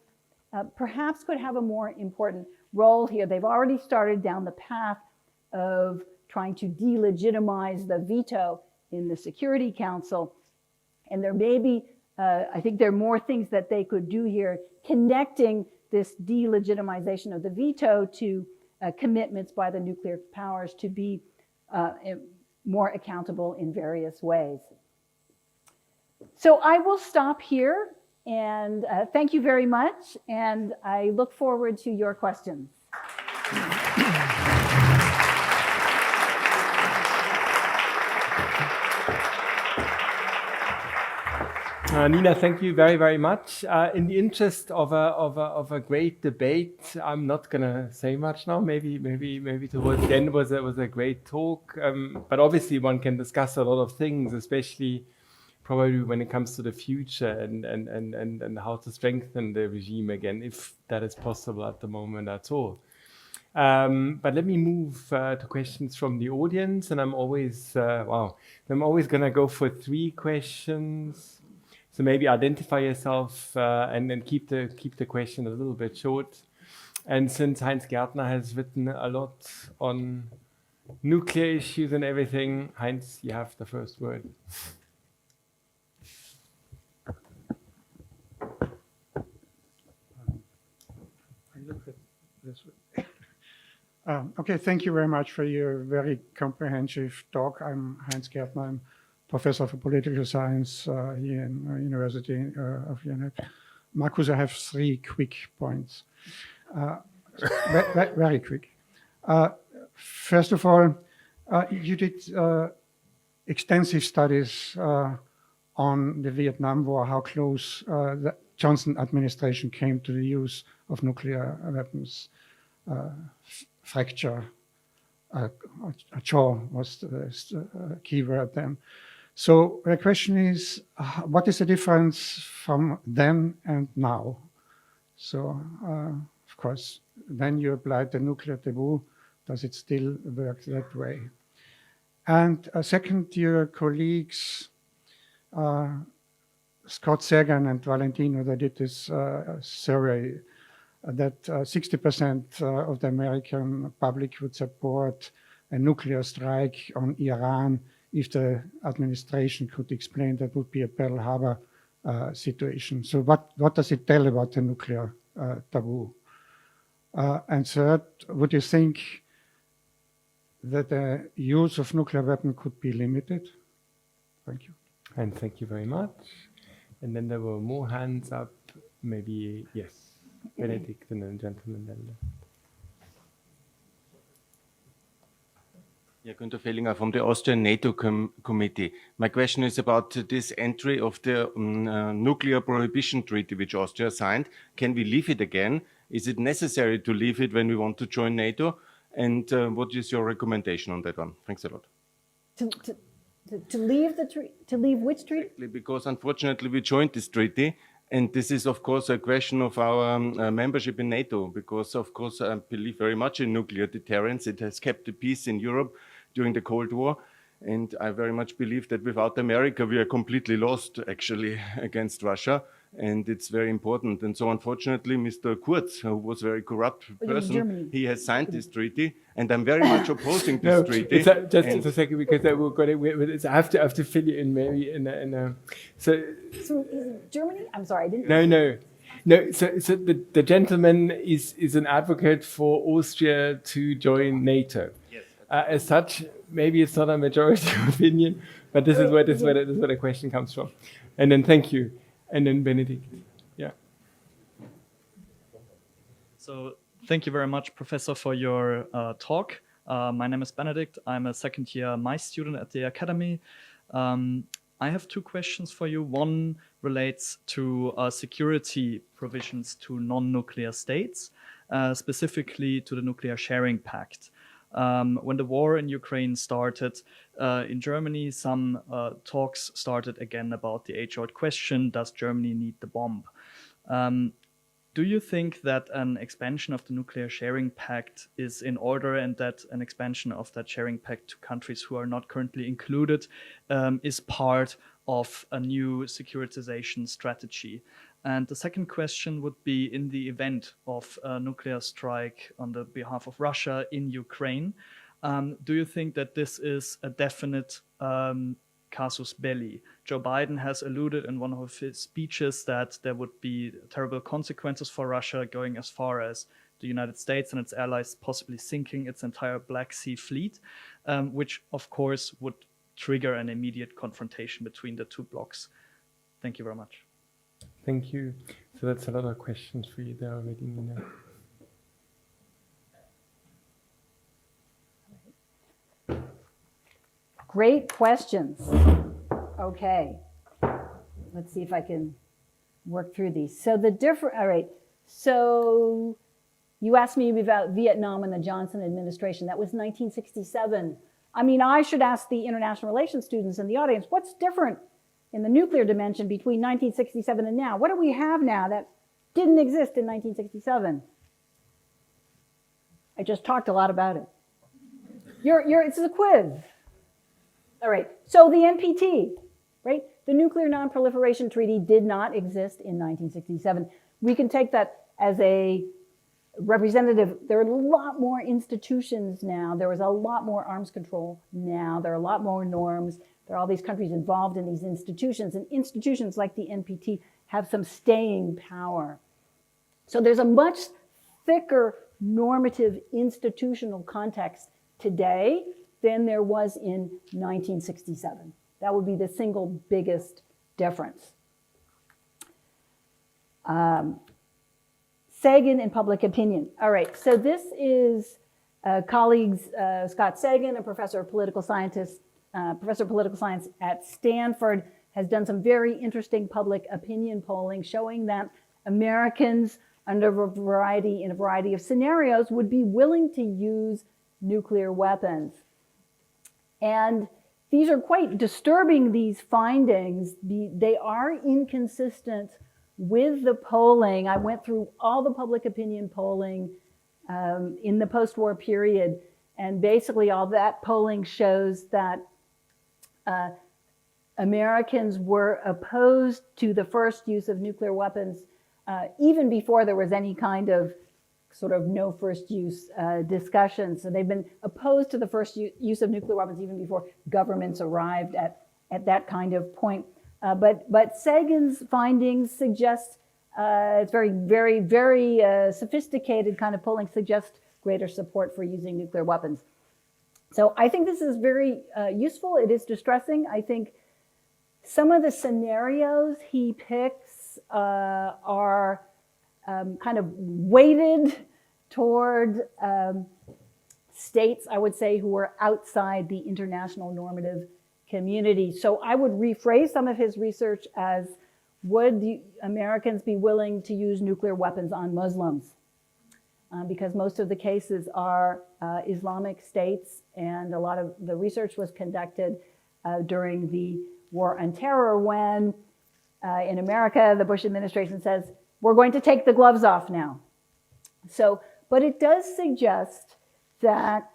perhaps could have a more important role here. They've already started down the path of trying to delegitimize the veto in the Security Council. And there may be, I think there are more things that they could do here, connecting this delegitimization of the veto to commitments by the nuclear powers to be more accountable in various ways. So I will stop here, and thank you very much, and I look forward to your questions. Nina, thank you very, very much. In the interest of a great debate, I'm not going to say much now. Maybe towards the end was a great talk. But obviously, one can discuss a lot of things, especially probably when it comes to the future and how to strengthen the regime again, if that is possible at the moment at all. But let me move to questions from the audience, and I'm always going to go for 3 questions. So maybe identify yourself and then keep the question a little bit short. And since Heinz Gärtner has written a lot on nuclear issues and everything, Heinz, you have the first word. I look at this way. Okay, thank you very much for your very comprehensive talk. I'm Heinz Gärtner. I'm Professor for Political Science here in University of Vienna. Markus, I have 3 quick points. Very quick. First of all, you did extensive studies on the Vietnam War, how close the Johnson administration came to the use of nuclear weapons. Fracture, a jaw was the key word then. So the question is, what is the difference from then and now? So, of course, then you applied the nuclear taboo. Does it still work that way? And second, your colleagues, Scott Sagan and Valentino, they did this survey that 60% of the American public would support a nuclear strike on Iran if the administration could explain that would be a Pearl Harbor situation. So what does it tell about the nuclear taboo? And third, would you think that the use of nuclear weapon could be limited? Thank you. And thank you very much. And then there were more hands up. Maybe, yes, Benedict and then gentleman then. Yeah, Günther Fellinger from the Austrian NATO Committee. My question is about this entry of the nuclear prohibition treaty which Austria signed. Can we leave it again? Is it necessary to leave it when we want to join NATO? And what is your recommendation on that one? Thanks a lot. To leave the treaty? To leave which treaty? Exactly, because unfortunately we joined this treaty. And this is, of course, a question of our membership in NATO, because, of course, I believe very much in nuclear deterrence. It has kept the peace in Europe during the Cold War. And I very much believe that without America, we are completely lost, actually, against Russia. And it's very important. And so, unfortunately, Mr. Kurz, who was a very corrupt person, he has signed this treaty. And I'm very much opposing this treaty. Just a second, because I have to fill you in maybe in a so is it Germany? I'm sorry, I didn't. No. So the gentleman is an advocate for Austria to join NATO. Yes. As such, maybe it's not a majority opinion, but this is where the question comes from. And then thank you, and then Benedict. Yeah. So thank you very much, Professor, for your talk. My name is Benedict. I'm a second-year MICE student at the Academy. I have 2 questions for you. One relates to security provisions to non-nuclear states, specifically to the Nuclear Sharing Pact. When the war in Ukraine started, in Germany, some talks started again about the age-old question, does Germany need the bomb? Do you think that an expansion of the nuclear sharing pact is in order, and that an expansion of that sharing pact to countries who are not currently included is part of a new securitization strategy? And the second question would be, in the event of a nuclear strike on the behalf of Russia in Ukraine, do you think that this is a definite casus belli? Joe Biden has alluded in one of his speeches that there would be terrible consequences for Russia, going as far as the United States and its allies possibly sinking its entire Black Sea fleet, which of course would trigger an immediate confrontation between the two blocs. Thank you very much. Thank you. So that's a lot of questions for you there already, Nina. Great questions. Okay, let's see if I can work through these. So all right, so you asked me about Vietnam and the Johnson administration. That was 1967. I mean, I should ask the international relations students in the audience, what's different in the nuclear dimension between 1967 and now? What do we have now that didn't exist in 1967? I just talked a lot about it. It's a quiz. All right, so the NPT, right? The Nuclear Non-Proliferation Treaty did not exist in 1967. We can take that as a representative. There are a lot more institutions now. There was a lot more arms control now. There are a lot more norms. There are all these countries involved in these institutions, and institutions like the NPT have some staying power. So there's a much thicker normative institutional context today than there was in 1967. That would be the single biggest difference. Sagan and public opinion. All right, so this is colleagues Scott Sagan, a professor of political science at Stanford, has done some very interesting public opinion polling showing that Americans in a variety of scenarios would be willing to use nuclear weapons. And these are quite disturbing, these findings. They are inconsistent with the polling. I went through all the public opinion polling in the post-war period, and basically all that polling shows that Americans were opposed to the first use of nuclear weapons even before there was any kind of sort of no first use discussion. So they've been opposed to the first use of nuclear weapons even before governments arrived at that kind of point. But Sagan's findings suggest, it's very sophisticated kind of polling, suggests greater support for using nuclear weapons. So I think this is very useful. It is distressing. I think some of the scenarios he picks are kind of weighted toward states, I would say, who are outside the international normative community. So I would rephrase some of his research as, would the Americans be willing to use nuclear weapons on Muslims? Because most of the cases are Islamic states, and a lot of the research was conducted during the War on Terror when in America, the Bush administration says, we're going to take the gloves off now. So, but it does suggest that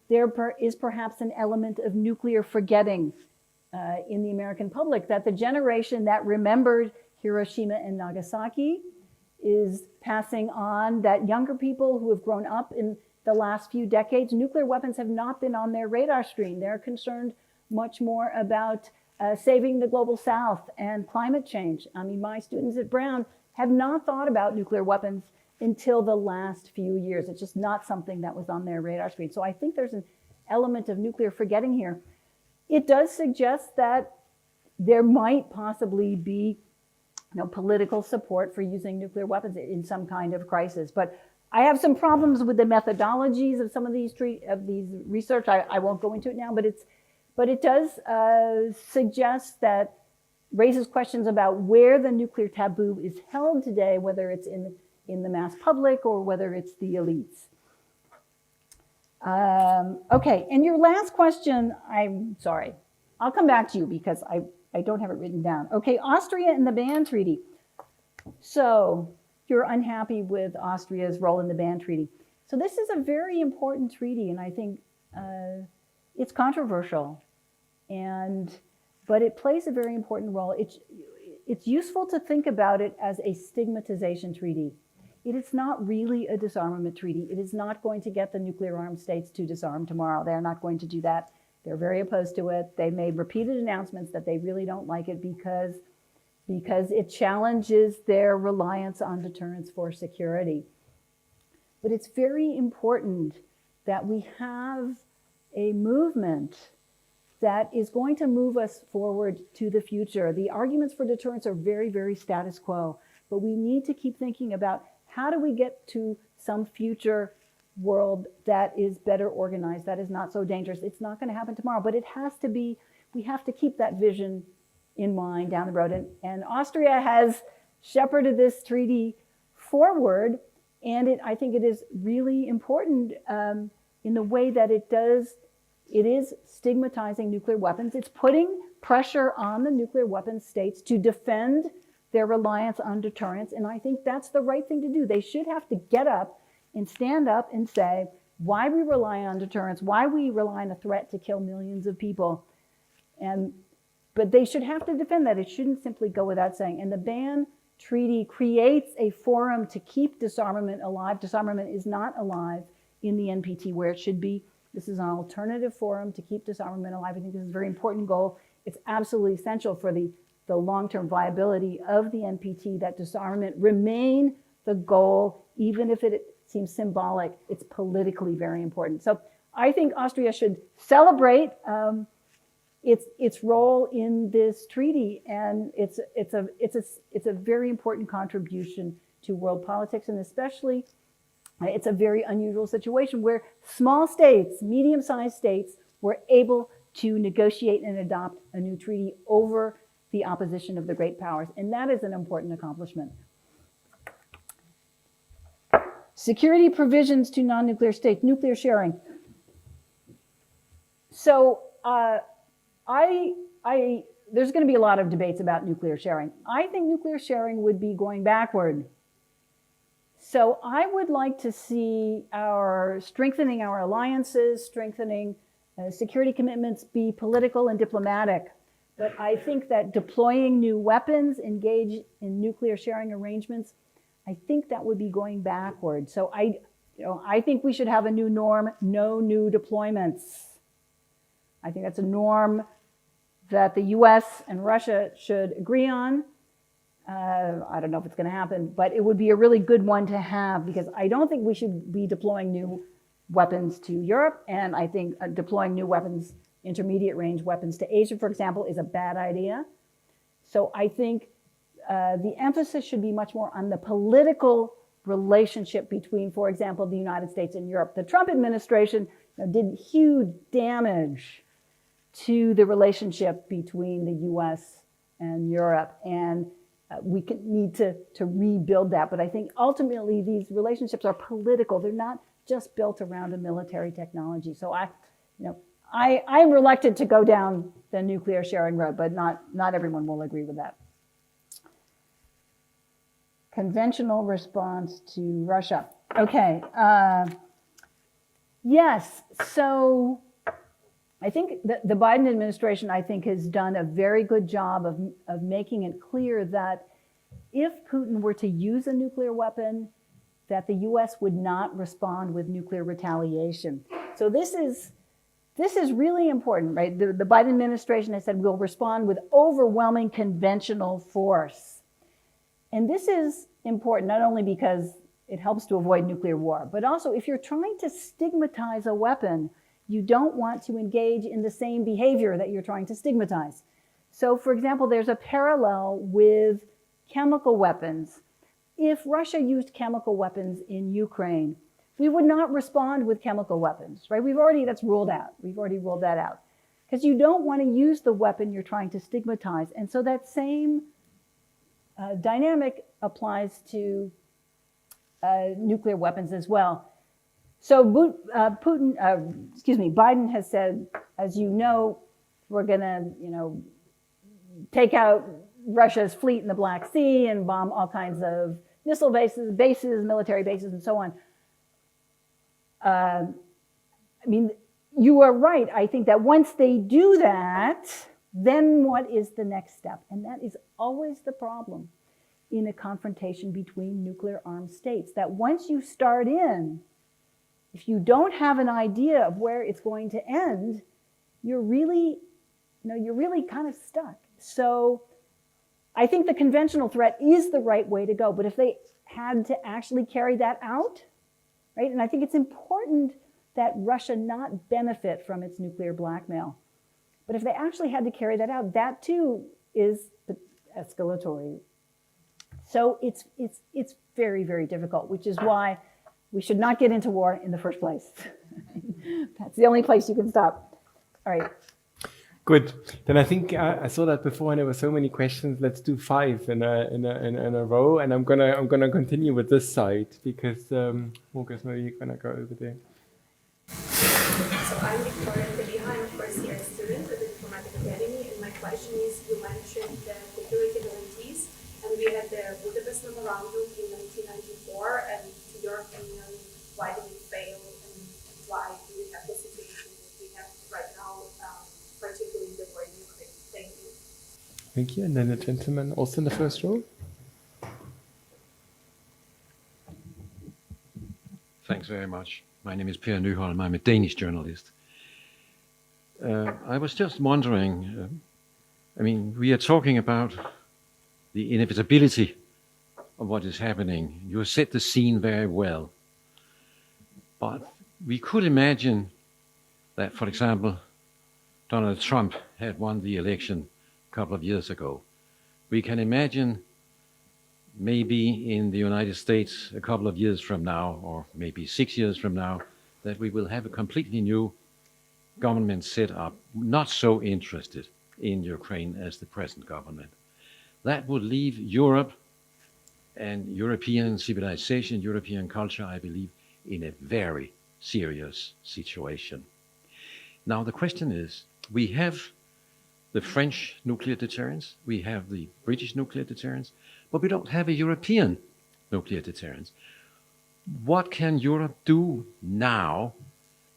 there is perhaps an element of nuclear forgetting in the American public, that the generation that remembered Hiroshima and Nagasaki is passing on, that younger people who have grown up in the last few decades, nuclear weapons have not been on their radar screen. They're concerned much more about saving the global south and climate change. I mean, my students at Brown have not thought about nuclear weapons until the last few years. It's just not something that was on their radar screen. So I think there's an element of nuclear forgetting here. It does suggest that there might possibly be political support for using nuclear weapons in some kind of crisis. But I have some problems with the methodologies of some of these research. I won't go into it now, but it does suggest that, raises questions about where the nuclear taboo is held today, whether it's in the mass public or whether it's the elites. Okay, and your last question, I'm sorry. I'll come back to you because I don't have it written down. Okay, Austria and the ban treaty. So you're unhappy with Austria's role in the ban treaty. So this is a very important treaty, and I think it's controversial, but it plays a very important role. It's useful to think about it as a stigmatization treaty. It is not really a disarmament treaty. It is not going to get the nuclear armed states to disarm tomorrow. They're not going to do that. They're very opposed to it. They made repeated announcements that they really don't like it because it challenges their reliance on deterrence for security. But it's very important that we have a movement that is going to move us forward to the future. The arguments for deterrence are very, very status quo, but we need to keep thinking about how do we get to some future world that is better organized, that is not so dangerous. It's not going to happen tomorrow, but it has to be, we have to keep that vision in mind down the road. And Austria has shepherded this treaty forward, and I think it is really important in the way that it is stigmatizing nuclear weapons. It's putting pressure on the nuclear weapons states to defend their reliance on deterrence, and I think that's the right thing to do. They should have to get up and stand up and say why we rely on deterrence, why we rely on a threat to kill millions of people. But they should have to defend that. It shouldn't simply go without saying. And the ban treaty creates a forum to keep disarmament alive. Disarmament is not alive in the NPT where it should be. This is an alternative forum to keep disarmament alive. I think this is a very important goal. It's absolutely essential for the long-term viability of the NPT that disarmament remain the goal, even if it seems symbolic. It's politically very important. So I think Austria should celebrate its role in this treaty, and it's a very important contribution to world politics, and especially it's a very unusual situation where small states, medium-sized states, were able to negotiate and adopt a new treaty over the opposition of the great powers, and that is an important accomplishment. Security provisions to non-nuclear states, nuclear sharing. So there's going to be a lot of debates about nuclear sharing. I think nuclear sharing would be going backward. So I would like to see strengthening our alliances, strengthening security commitments be political and diplomatic. But I think that deploying new weapons, engage in nuclear sharing arrangements, I think that would be going backward. So I think we should have a new norm, no new deployments. I think that's a norm that the US and Russia should agree on. I don't know if it's going to happen, but it would be a really good one to have, because I don't think we should be deploying new weapons to Europe, and I think deploying new weapons, intermediate range weapons to Asia, for example, is a bad idea. So I think the emphasis should be much more on the political relationship between, for example, the United States and Europe. The Trump administration did huge damage to the relationship between the US and Europe, and we need to rebuild that. But I think ultimately these relationships are political. They're not just built around a military technology. So I'm reluctant to go down the nuclear sharing road, but not everyone will agree with that. Conventional response to Russia. Okay. Yes. So I think the Biden administration, I think, has done a very good job of making it clear that if Putin were to use a nuclear weapon, that the US would not respond with nuclear retaliation. So this is really important, right? The Biden administration has said we'll respond with overwhelming conventional force. And this is important not only because it helps to avoid nuclear war, but also if you're trying to stigmatize a weapon, you don't want to engage in the same behavior that you're trying to stigmatize. So, for example, there's a parallel with chemical weapons. If Russia used chemical weapons in Ukraine, we would not respond with chemical weapons, right? That's ruled out. We've already ruled that out. Because you don't want to use the weapon you're trying to stigmatize. And so that same dynamic applies to nuclear weapons as well. So Biden has said, as you know, we're going to, take out Russia's fleet in the Black Sea and bomb all kinds of missile bases, military bases, and so on. I mean, you are right. I think that once they do that, then what is the next step? And that is always the problem in a confrontation between nuclear armed states, that once you start in, if you don't have an idea of where it's going to end, you're really kind of stuck. So I think the conventional threat is the right way to go. But if they had to actually carry that out, right? And I think it's important that Russia not benefit from its nuclear blackmail. But if they actually had to carry that out, that too is escalatory. So it's very, very difficult, which is why we should not get into war in the first place. That's the only place you can stop. All right. Good. Then I think I saw that before, and there were so many questions. Let's do 5 in a row, and I'm gonna continue with this side because Markus, maybe you're gonna go over there. So I'm Victoria Peliha. I'm a first-year student at the Diplomatic Academy, and my question is: you mentioned the security guarantees, and we had the Budapest Memorandum in 1994, and to your opinion, why did it fail, and why do we have the situation that we have right now, particularly the war in Ukraine? Thank you. Thank you. And then the gentleman also in the first row. Thanks very much. My name is Per Nyholm. I'm a Danish journalist. I was just wondering, we are talking about the inevitability of what is happening. You set the scene very well. But we could imagine that, for example, Donald Trump had won the election a couple of years ago. We can imagine maybe in the United States a couple of years from now, or maybe 6 years from now, that we will have a completely new government set up, not so interested in Ukraine as the present government. That would leave Europe and European civilization, European culture, I believe, in a very serious situation. Now the question is, we have the French nuclear deterrence, we have the British nuclear deterrence, but we don't have a European nuclear deterrence. What can Europe do now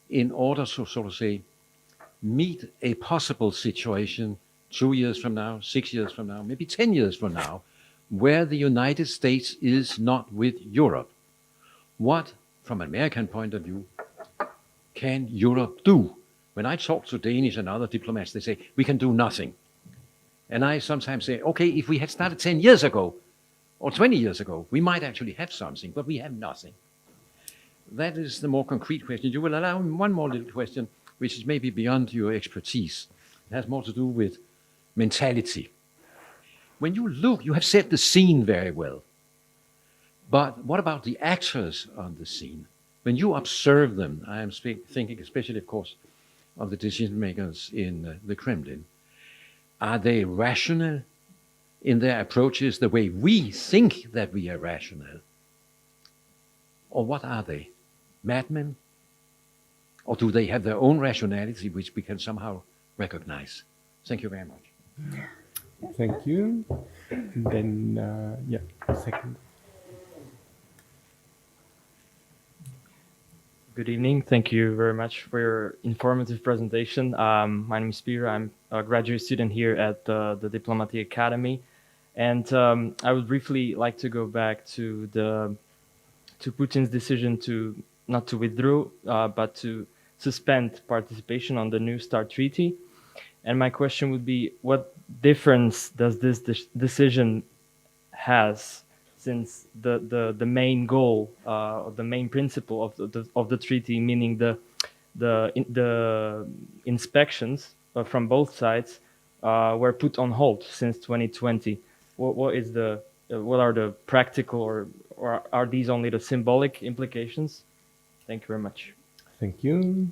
in order to, so to say, meet a possible situation 2 years from now, 6 years from now, maybe 10 years from now, where the United States is not with Europe? What, from an American point of view, can Europe do? When I talk to Danish and other diplomats, they say, we can do nothing. And I sometimes say, okay, if we had started 10 years ago, or 20 years ago, we might actually have something, but we have nothing. That is the more concrete question. You will allow me one more little question, which is maybe beyond your expertise. It has more to do with mentality. When you look, you have set the scene very well. But what about the actors on the scene? When you observe them, I am thinking especially, of course, of the decision makers in the Kremlin. Are they rational in their approaches the way we think that we are rational? Or what are they? Madmen? Or do they have their own rationality which we can somehow recognize? Thank you very much. Thank you. And then, second. Good evening. Thank you very much for your informative presentation. My name is Peter. I'm a graduate student here at the Diplomatic Academy. And I would briefly like to go back to Putin's decision not to withdraw, but to suspend participation on the New START treaty. And my question would be, what difference does this decision has, since the main goal, the main principle of the treaty, meaning the inspections from both sides, were put on hold since 2020. What are the practical, or are these only the symbolic implications? Thank you very much. Thank you.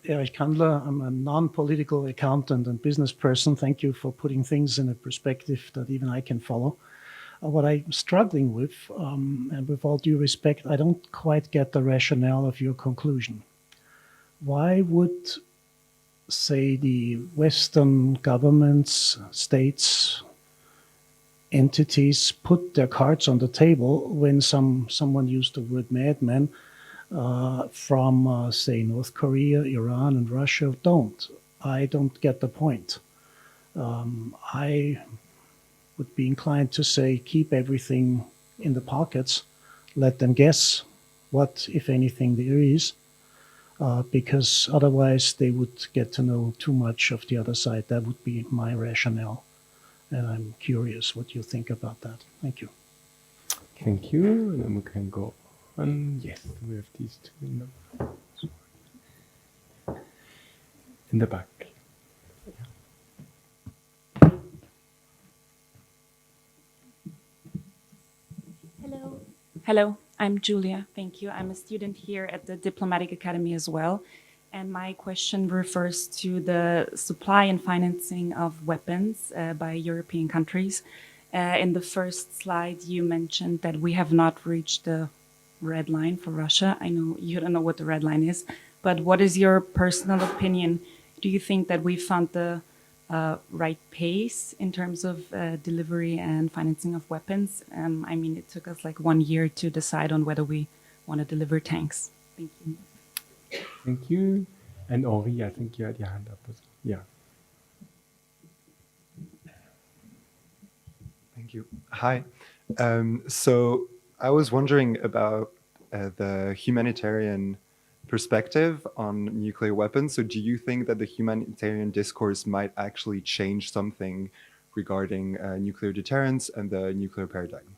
Erich Kandler, I'm a non-political accountant and business person. Thank you for putting things in a perspective that even I can follow. What I'm struggling with, and with all due respect, I don't quite get the rationale of your conclusion. Why would, say, the Western governments, states, entities put their cards on the table when someone used the word madman from, say, North Korea, Iran, and Russia don't? I don't get the point. I would be inclined to say keep everything in the pockets, let them guess what, if anything, there is, because otherwise they would get to know too much of the other side. That would be my rationale. And I'm curious what you think about that. Thank you. Thank you. And then we can go on. Yes, we have these two in the back. Hello. Hello, I'm Julia. Thank you. I'm a student here at the Diplomatic Academy as well. And my question refers to the supply and financing of weapons by European countries. In the first slide, you mentioned that we have not reached the red line for Russia. I know you don't know what the red line is, but what is your personal opinion? Do you think that we found the right pace in terms of delivery and financing of weapons? I mean, it took us like 1 year to decide on whether we want to deliver tanks. Thank you. Thank you. And Henri, I think you had your hand up as well. Yeah. Thank you. Hi. So I was wondering about the humanitarian perspective on nuclear weapons. So do you think that the humanitarian discourse might actually change something regarding nuclear deterrence and the nuclear paradigm?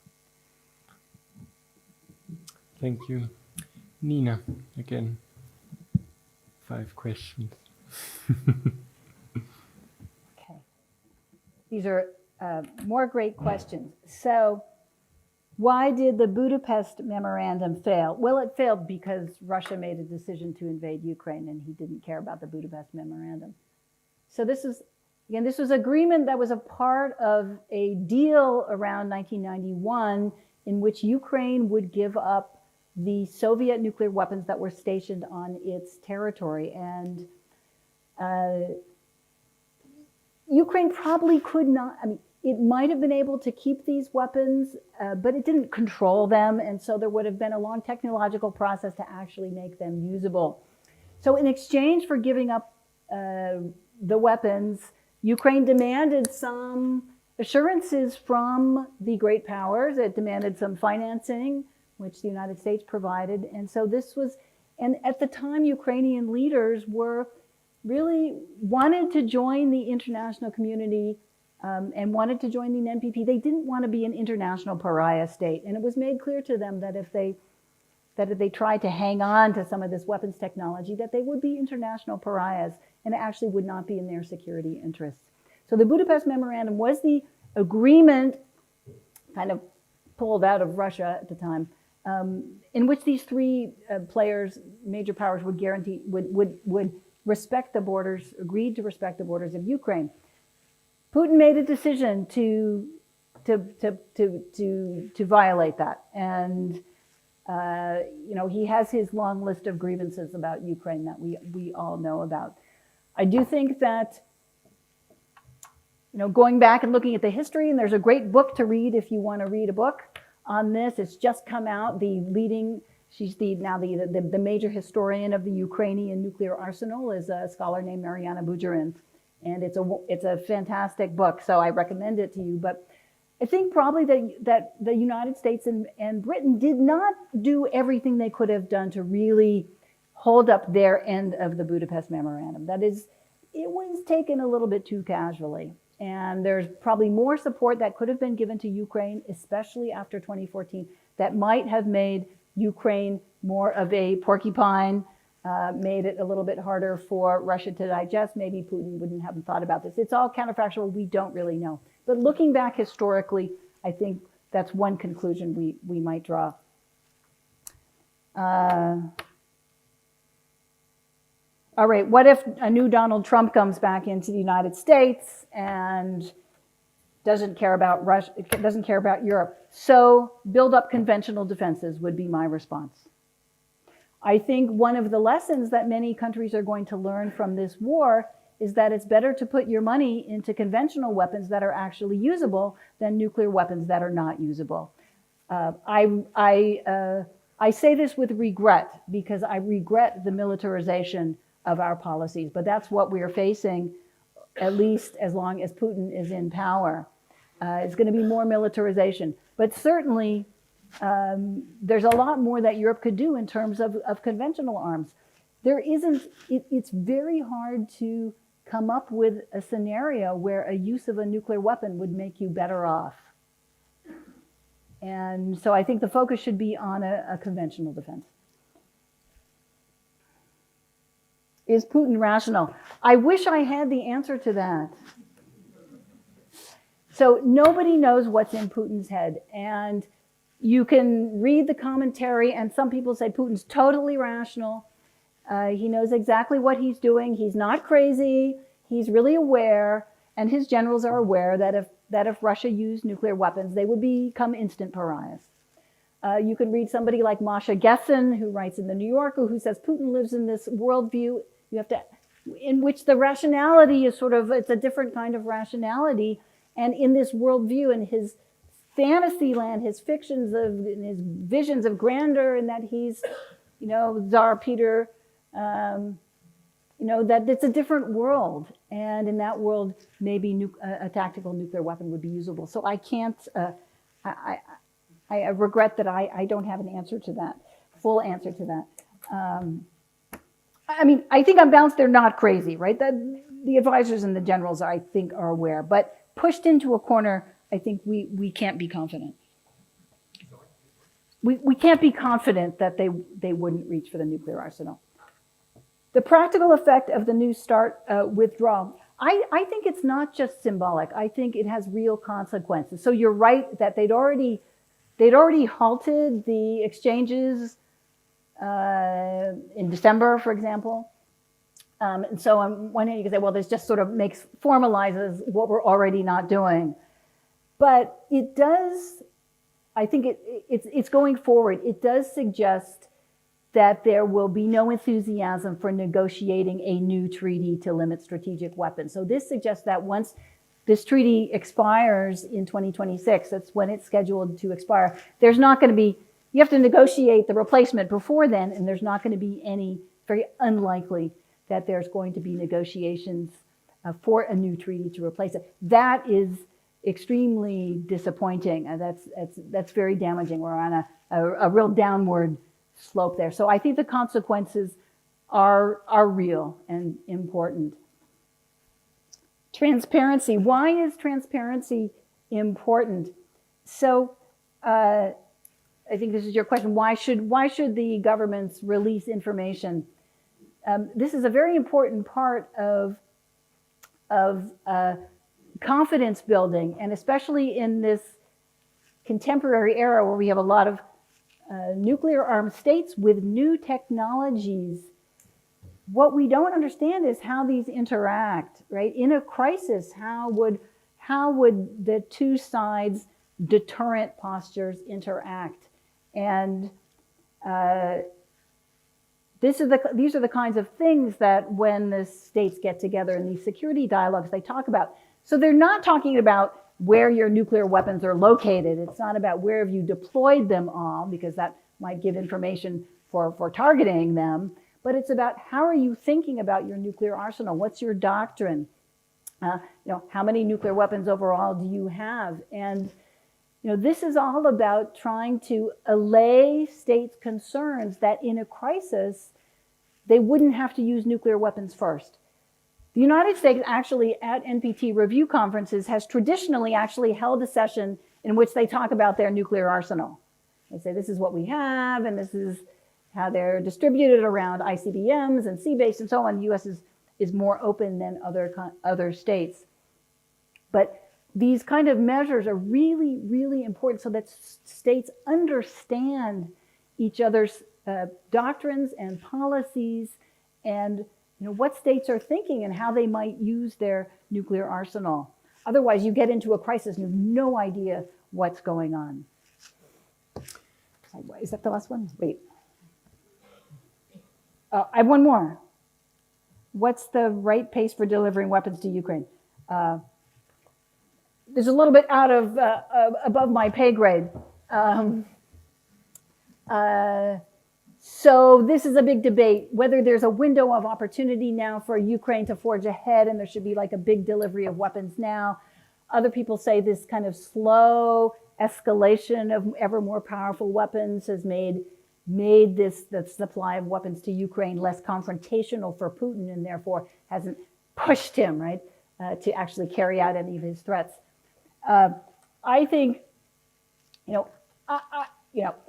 Thank you. Nina, again, 5 questions. Okay. These are more great questions. So why did the Budapest memorandum fail? Well, it failed because Russia made a decision to invade Ukraine and he didn't care about the Budapest memorandum. So this was agreement that was a part of a deal around 1991 in which Ukraine would give up the Soviet nuclear weapons that were stationed on its territory. And Ukraine probably could not, I mean, it might have been able to keep these weapons, but it didn't control them. And so there would have been a long technological process to actually make them usable. So in exchange for giving up the weapons, Ukraine demanded some assurances from the great powers. It demanded some financing, which the United States provided. And so this was, and at the time, Ukrainian leaders were really wanted to join the international community and wanted to join the NPT. They didn't want to be an international pariah state. And it was made clear to them that if they tried to hang on to some of this weapons technology, that they would be international pariahs and it actually would not be in their security interests. So the Budapest Memorandum was the agreement kind of pulled out of Russia at the time, in which these 3 players, major powers, would guarantee, would respect the borders, agreed to respect the borders of Ukraine. Putin made a decision to violate that, and you know, he has his long list of grievances about Ukraine that we all know about. I do think that, you know, going back and looking at the history, and there's a great book to read if you want to read a book on this. It's just come out. She's now the major historian of the Ukrainian nuclear arsenal is a scholar named Mariana Bujarin. And it's a fantastic book, so I recommend it to you. But I think probably that the United States and Britain did not do everything they could have done to really hold up their end of the Budapest Memorandum. That is, it was taken a little bit too casually. And there's probably more support that could have been given to Ukraine, especially after 2014, that might have made Ukraine more of a porcupine, made it a little bit harder for Russia to digest. Maybe Putin wouldn't have thought about this. It's all counterfactual. We don't really know. But looking back historically, I think that's one conclusion we might draw. All right, what if a new Donald Trump comes back into the United States and doesn't care about Russia, doesn't care about Europe. So build up conventional defenses would be my response. I think one of the lessons that many countries are going to learn from this war is that it's better to put your money into conventional weapons that are actually usable than nuclear weapons that are not usable. I say this with regret because I regret the militarization of our policies, but that's what we are facing, at least as long as Putin is in power. It's going to be more militarization, but certainly there's a lot more that Europe could do in terms of conventional arms. There isn't, it's very hard to come up with a scenario where a use of a nuclear weapon would make you better off. And so I think the focus should be on a conventional defense. Is Putin rational? I wish I had the answer to that. So nobody knows what's in Putin's head. And you can read the commentary, and some people say Putin's totally rational. He knows exactly what he's doing. He's not crazy. He's really aware. And his generals are aware that if Russia used nuclear weapons, they would become instant pariahs. You can read somebody like Masha Gessen, who writes in the New Yorker, who says Putin lives in this worldview in which the rationality is it's a different kind of rationality. And in this worldview, in his fantasy land, his fictions and his visions of grandeur, and that he's, Tsar Peter, that it's a different world. And in that world, maybe a tactical nuclear weapon would be usable. So I can't, I regret that I don't have an answer to that, full answer to that. I think on balance, they're not crazy, right? The advisors and the generals, I think, are aware. But pushed into a corner, I think we can't be confident. We can't be confident that they wouldn't reach for the nuclear arsenal. The practical effect of the New START withdrawal, I think it's not just symbolic. I think it has real consequences. So you're right that they'd already halted the exchanges in December, for example. And so on one hand, you can say, well, this just formalizes what we're already not doing. But it does, I think it's going forward. It does suggest that there will be no enthusiasm for negotiating a new treaty to limit strategic weapons. So this suggests that once this treaty expires in 2026, that's when it's scheduled to expire, there's not going to be, you have to negotiate the replacement before then, and there's not going to be any, very unlikely that there's going to be negotiations for a new treaty to replace it. That is extremely disappointing. That's very damaging. We're on a real downward slope there. So I think the consequences are real and important. Transparency. Why is transparency important? So I think this is your question. Why should the governments release information? This is a very important part of confidence building, and especially in this contemporary era where we have a lot of nuclear armed states with new technologies. What we don't understand is how these interact, right? In a crisis, how would the two sides' deterrent postures interact? And these are the kinds of things that when the states get together in these security dialogues, they talk about. So they're not talking about where your nuclear weapons are located. It's not about where have you deployed them all, because that might give information for targeting them. But it's about how are you thinking about your nuclear arsenal? What's your doctrine? How many nuclear weapons overall do you have? And this is all about trying to allay states' concerns that in a crisis, they wouldn't have to use nuclear weapons first. The United States actually at NPT review conferences has traditionally actually held a session in which they talk about their nuclear arsenal. They say this is what we have and this is how they're distributed around ICBMs and sea-based and so on. The U.S. is more open than other states. But these kind of measures are really, really important so that states understand each other's doctrines and policies and what states are thinking and how they might use their nuclear arsenal. Otherwise, you get into a crisis and you have no idea what's going on. Is that the last one? Wait. I have one more. What's the right pace for delivering weapons to Ukraine? There's a little bit out of above my pay grade. So this is a big debate, whether there's a window of opportunity now for Ukraine to forge ahead and there should be like a big delivery of weapons now. Other people say this kind of slow escalation of ever more powerful weapons has made the supply of weapons to Ukraine less confrontational for Putin and therefore hasn't pushed him, right, to actually carry out any of his threats. I think,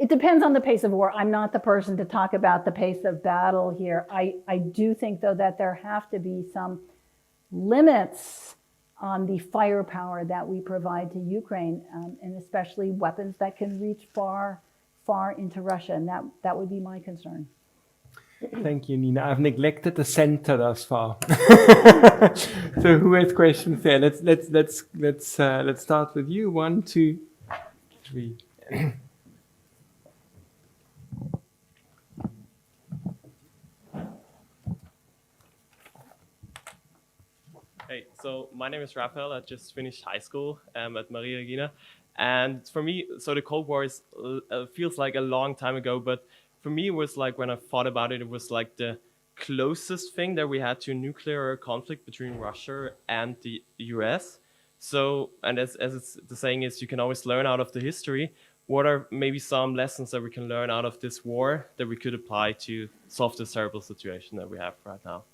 it depends on the pace of war. I'm not the person to talk about the pace of battle here. I do think, though, that there have to be some limits on the firepower that we provide to Ukraine, and especially weapons that can reach far into Russia, and that would be my concern. Thank you, Nina. I've neglected the center thus far. So who has questions there? Let's start with you. 1, 2, 3. Hey, so my name is Raphael. I just finished high school at Maria Regina. And for me, so the Cold War feels like a long time ago, but for me, it was like when I thought about it, it was like the closest thing that we had to a nuclear conflict between Russia and the US. So, and as the saying is, you can always learn out of the history. What are maybe some lessons that we can learn out of this war that we could apply to solve this terrible situation that we have right now?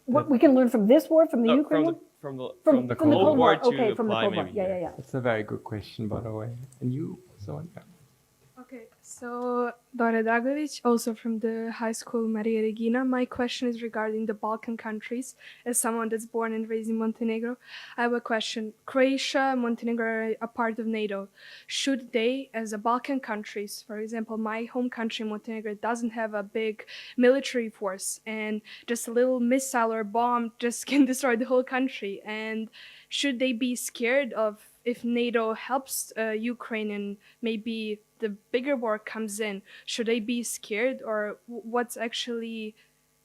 What we can learn from this war, from the Ukraine war? From the Cold War. to Okay, from the apply Cold War. maybe Yeah, here. yeah, yeah. That's a very good question, by the way. And you, so yeah. Okay, so Dora Dragovic, also from the high school Maria Regina. My question is regarding the Balkan countries. As someone that's born and raised in Montenegro, I have a question. Croatia, Montenegro are a part of NATO. Should they, as a Balkan countries, for example, my home country, Montenegro, doesn't have a big military force, and just a little missile or bomb just can destroy the whole country. And should they be scared of if NATO helps Ukraine and maybe the bigger war comes in? Should they be scared, or what's actually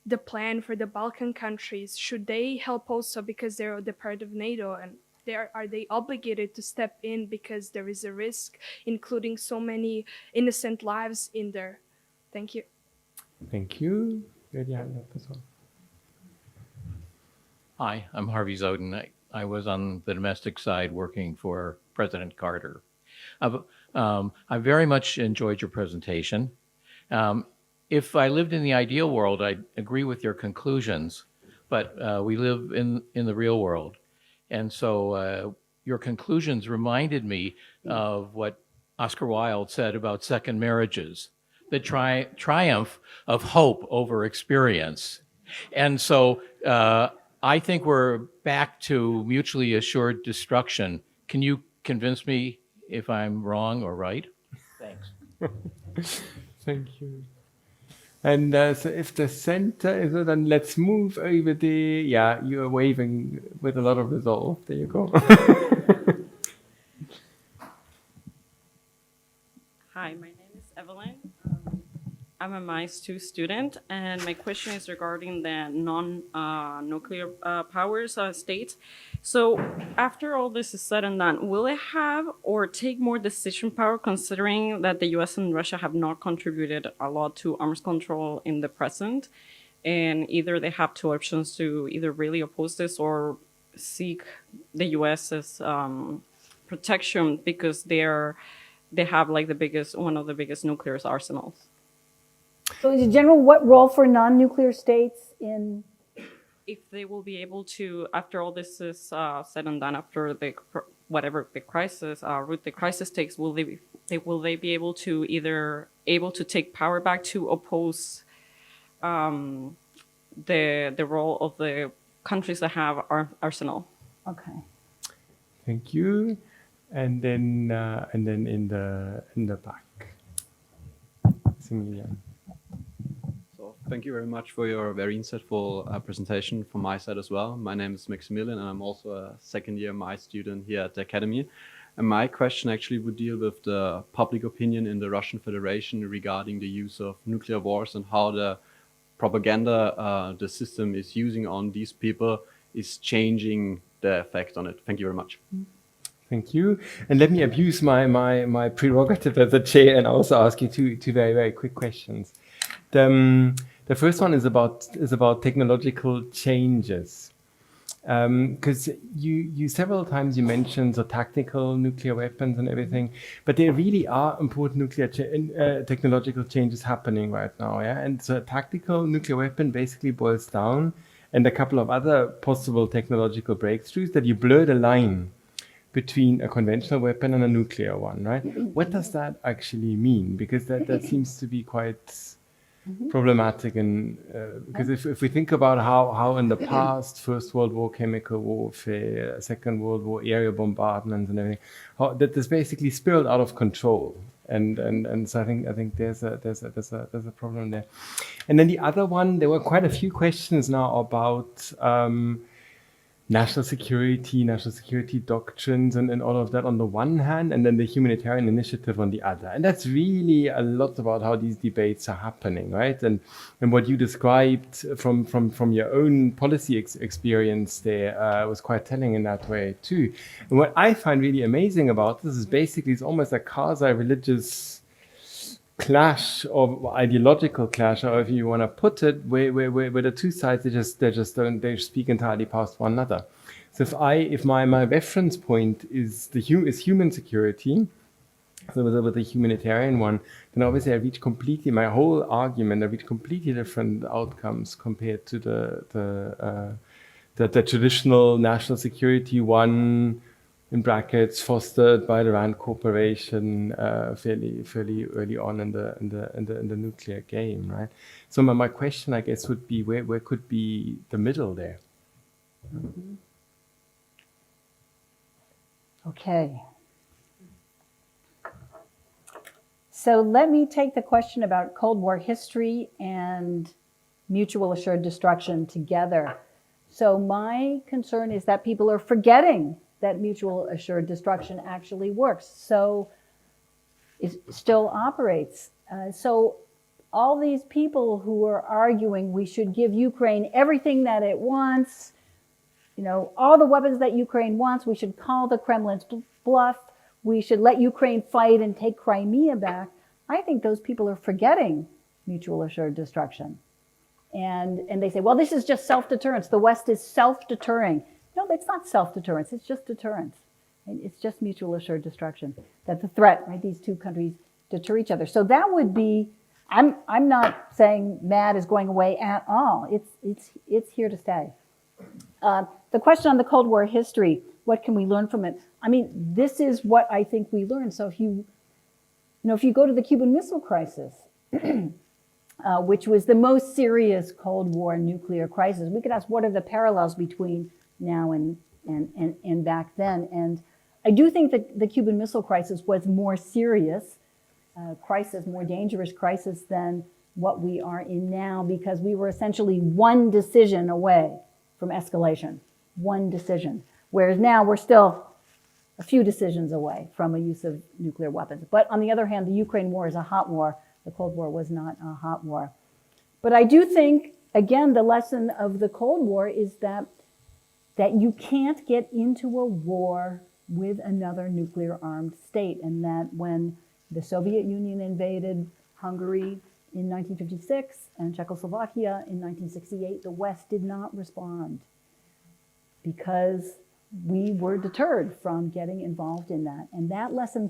the plan for the Balkan countries? Should they help also because they're the part of NATO, and are they obligated to step in because there is a risk, including so many innocent lives in there? Thank you. Thank you. Wer die Hand up, das war. Hi, I'm Harvey Zoden. I was on the domestic side working for President Carter. I very much enjoyed your presentation. If I lived in the ideal world, I'd agree with your conclusions, but we live in the real world. And so your conclusions reminded me of what Oscar Wilde said about second marriages, the triumph of hope over experience. And so I think we're back to mutually assured destruction. Can you convince me if I'm wrong or right? Thanks. Thank you. And so if the center is, then let's move over the, yeah, you are waving with a lot of resolve. There you go. Hi, my name is Evelyn. I'm a MICE2 student, and my question is regarding the non-nuclear powers states. So after all this is said and done, will it have or take more decision power, considering that the US and Russia have not contributed a lot to arms control in the present? And either they have two options to either really oppose this or seek the US's protection because they have like one of the biggest nuclear arsenals. So in general, what role for non-nuclear states in? If they will be able to, after all this is said and done, after whatever the crisis route the crisis takes, will they be able to take power back to oppose the role of the countries that have arsenal? Okay. Thank you. And then in the back, Similian. Thank you very much for your very insightful presentation from my side as well. My name is Maximilian, and I'm also a second-year MI student here at the Academy. And my question actually would deal with the public opinion in the Russian Federation regarding the use of nuclear wars and how the propaganda the system is using on these people is changing the effect on it. Thank you very much. Thank you. And let me abuse my prerogative as a chair and also ask you two very, very quick questions. The first one is about technological changes. Because you several times you mentioned the tactical nuclear weapons and everything, but there really are important nuclear technological changes happening right now, yeah. And the tactical nuclear weapon basically boils down, and a couple of other possible technological breakthroughs, that you blur the line between a conventional weapon and a nuclear one, right? What does that actually mean? Because that seems to be quite problematic, and because if we think about how in the past, First World War chemical warfare, Second World War area bombardments and everything, how that this basically spiraled out of control, and so I think there's a problem there. And then the other one, there were quite a few questions now about national security doctrines and all of that on the one hand, and then the humanitarian initiative on the other. And that's really a lot about how these debates are happening, right? And what you described from your own policy experience there was quite telling in that way too. And what I find really amazing about this is basically it's almost a quasi-religious clash or ideological clash, or if you want to put it, where the two sides they speak entirely past one another. So if my reference point is human security, so with the humanitarian one, then obviously I reach completely my whole argument. I reach completely different outcomes compared to the traditional national security one, in brackets, fostered by the Rand Corporation fairly early on in the nuclear game, right? So my question, I guess, would be where could be the middle there? Mm-hmm. Okay. So let me take the question about Cold War history and mutual assured destruction together. So my concern is that people are forgetting that mutual assured destruction actually works. So it still operates. So all these people who are arguing we should give Ukraine everything that it wants, all the weapons that Ukraine wants, we should call the Kremlin's bluff, we should let Ukraine fight and take Crimea back. I think those people are forgetting mutual assured destruction. And they say, well, this is just self-deterrence. The West is self-deterring. No, it's not self-deterrence. It's just deterrence. It's just mutual assured destruction. That the threat, right? These two countries deter each other. So that would be. I'm not saying MAD is going away at all. It's here to stay. The question on the Cold War history. What can we learn from it? I mean, this is what I think we learned. So if you go to the Cuban Missile Crisis, which was the most serious Cold War nuclear crisis, we could ask what are the parallels between now and back then. And I do think that the Cuban Missile Crisis was more serious crisis, more dangerous crisis than what we are in now, because we were essentially one decision away from escalation, one decision. Whereas now we're still a few decisions away from a use of nuclear weapons. But on the other hand, the Ukraine war is a hot war. The Cold War was not a hot war. But I do think, again, the lesson of the Cold War is that you can't get into a war with another nuclear-armed state, and that when the Soviet Union invaded Hungary in 1956 and Czechoslovakia in 1968, the West did not respond because we were deterred from getting involved in that. And that lesson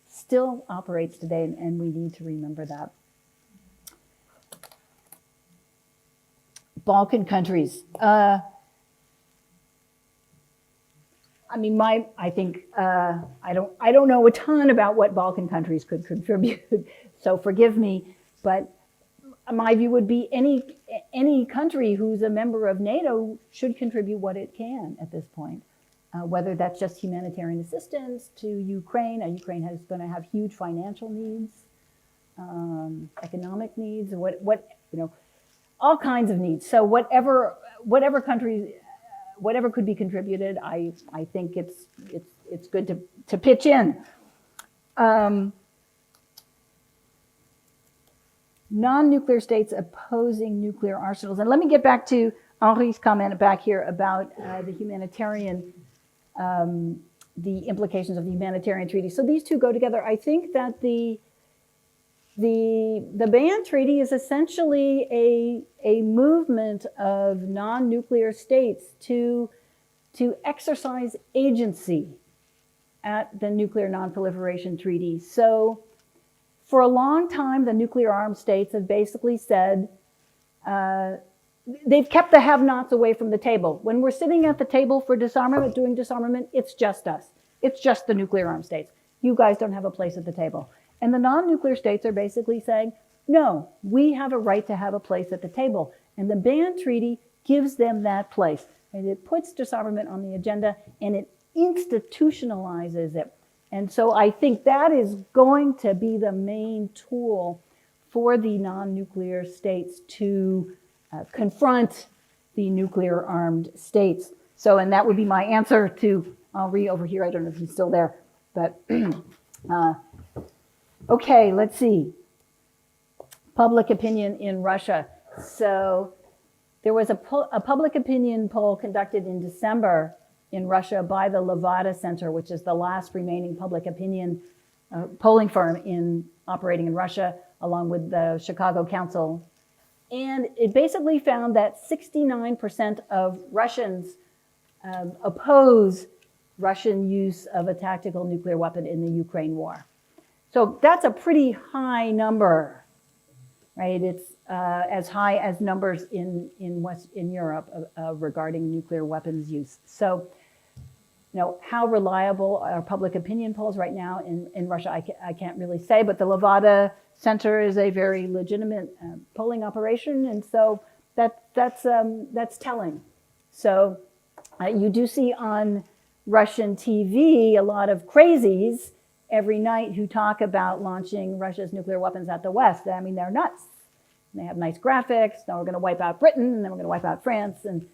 still operates today, and we need to remember that. Balkan countries. I don't know a ton about what Balkan countries could contribute, so forgive me, but my view would be any country who's a member of NATO should contribute what it can at this point. Whether that's just humanitarian assistance to Ukraine. Ukraine is going to have huge financial needs, economic needs. all kinds of needs. So whatever countries, whatever could be contributed, I think it's good to pitch in. Non-nuclear states opposing nuclear arsenals. And let me get back to Henri's comment back here about the humanitarian, the implications of the humanitarian treaty. So these two go together. I think that the ban treaty is essentially a movement of non-nuclear states to exercise agency at the nuclear non-proliferation treaty. So for a long time, the nuclear armed states have basically said, they've kept the have-nots away from the table. When we're sitting at the table for disarmament, doing disarmament, it's just us. It's just the nuclear armed states. You guys don't have a place at the table. And the non-nuclear states are basically saying, no, we have a right to have a place at the table. And the ban treaty gives them that place. And it puts disarmament on the agenda and it institutionalizes it. And so I think that is going to be the main tool for the non-nuclear states to confront the nuclear armed states. So, and that would be my answer to Henri over here. I don't know if he's still there, but okay, let's see. Public opinion in Russia. So there was a public opinion poll conducted in December in Russia by the Levada Center, which is the last remaining public opinion polling firm operating in Russia, along with the Chicago Council. And it basically found that 69% of Russians oppose Russian use of a tactical nuclear weapon in the Ukraine war. So that's a pretty high number, right? It's as high as numbers in Europe regarding nuclear weapons use. So, you know, how reliable are public opinion polls right now in Russia? I can't really say, but the Levada Center is a very legitimate polling operation, and so that's telling. So you do see on Russian TV a lot of crazies every night who talk about launching Russia's nuclear weapons at the West. I mean, they're nuts. They have nice graphics. Now we're going to wipe out Britain, and then we're going to wipe out France, and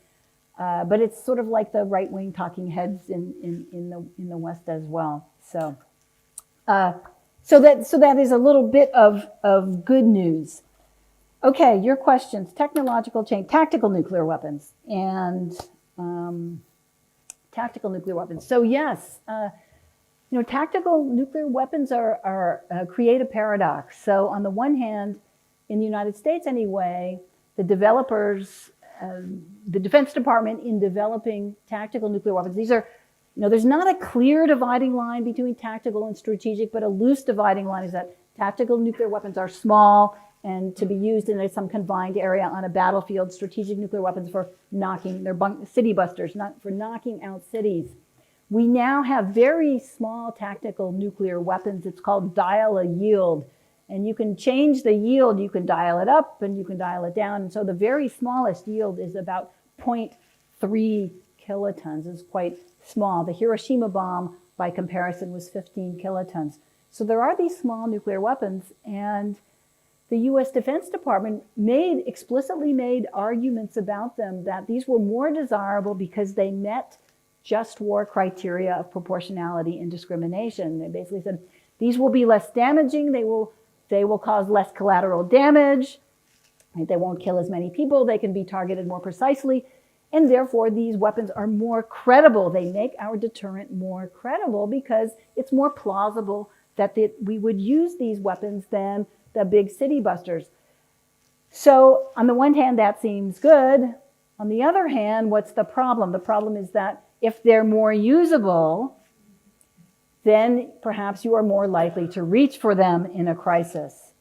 but it's sort of like the right-wing talking heads in the West as well. So, so that is a little bit of good news. Okay, your questions: technological change, tactical nuclear weapons, and tactical nuclear weapons. So yes, you know, tactical nuclear weapons are create a paradox. So on the one hand, in the United States anyway, the developers, the Defense Department in developing tactical nuclear weapons, these are, you know, there's not a clear dividing line between tactical and strategic, but a loose dividing line is that tactical nuclear weapons are small and to be used in some confined area on a battlefield. Strategic nuclear weapons for knocking, they're city busters, not for knocking out cities. We now have very small tactical nuclear weapons. It's called dial-a-yield. And you can change the yield. You can dial it up and you can dial it down. And so the very smallest yield is about 0.3 kilotons. It's quite small. The Hiroshima bomb, by comparison, was 15 kilotons. So there are these small nuclear weapons, and the U.S. Defense Department explicitly made arguments about them that these were more desirable because they met just war criteria of proportionality and discrimination. They basically said, these will be less damaging, they will cause less collateral damage, they won't kill as many people, they can be targeted more precisely, and therefore these weapons are more credible. They make our deterrent more credible because it's more plausible that we would use these weapons than the big city busters. So on the one hand, that seems good. On the other hand, what's the problem? The problem is that if they're more usable, then perhaps you are more likely to reach for them in a crisis.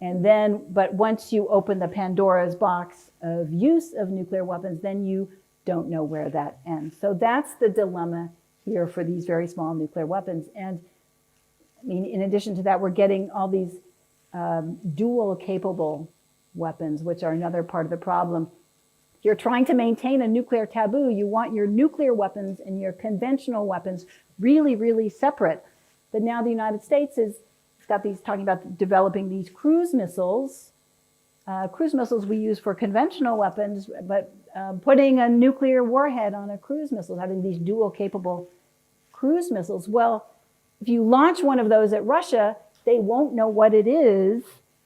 And then, but once you open the Pandora's box of use of nuclear weapons, then you don't know where that ends. So that's the dilemma here for these very small nuclear weapons. And I mean, in addition to that, we're getting all these dual capable weapons, which are another part of the problem. If you're trying to maintain a nuclear taboo, you want your nuclear weapons and your conventional weapons really, really separate. But now the United States has got these, talking about developing these cruise missiles, cruise missiles we use for conventional weapons, but putting a nuclear warhead on a cruise missile, having these dual capable cruise missiles. Well, if you launch one of those at Russia, they won't know what it is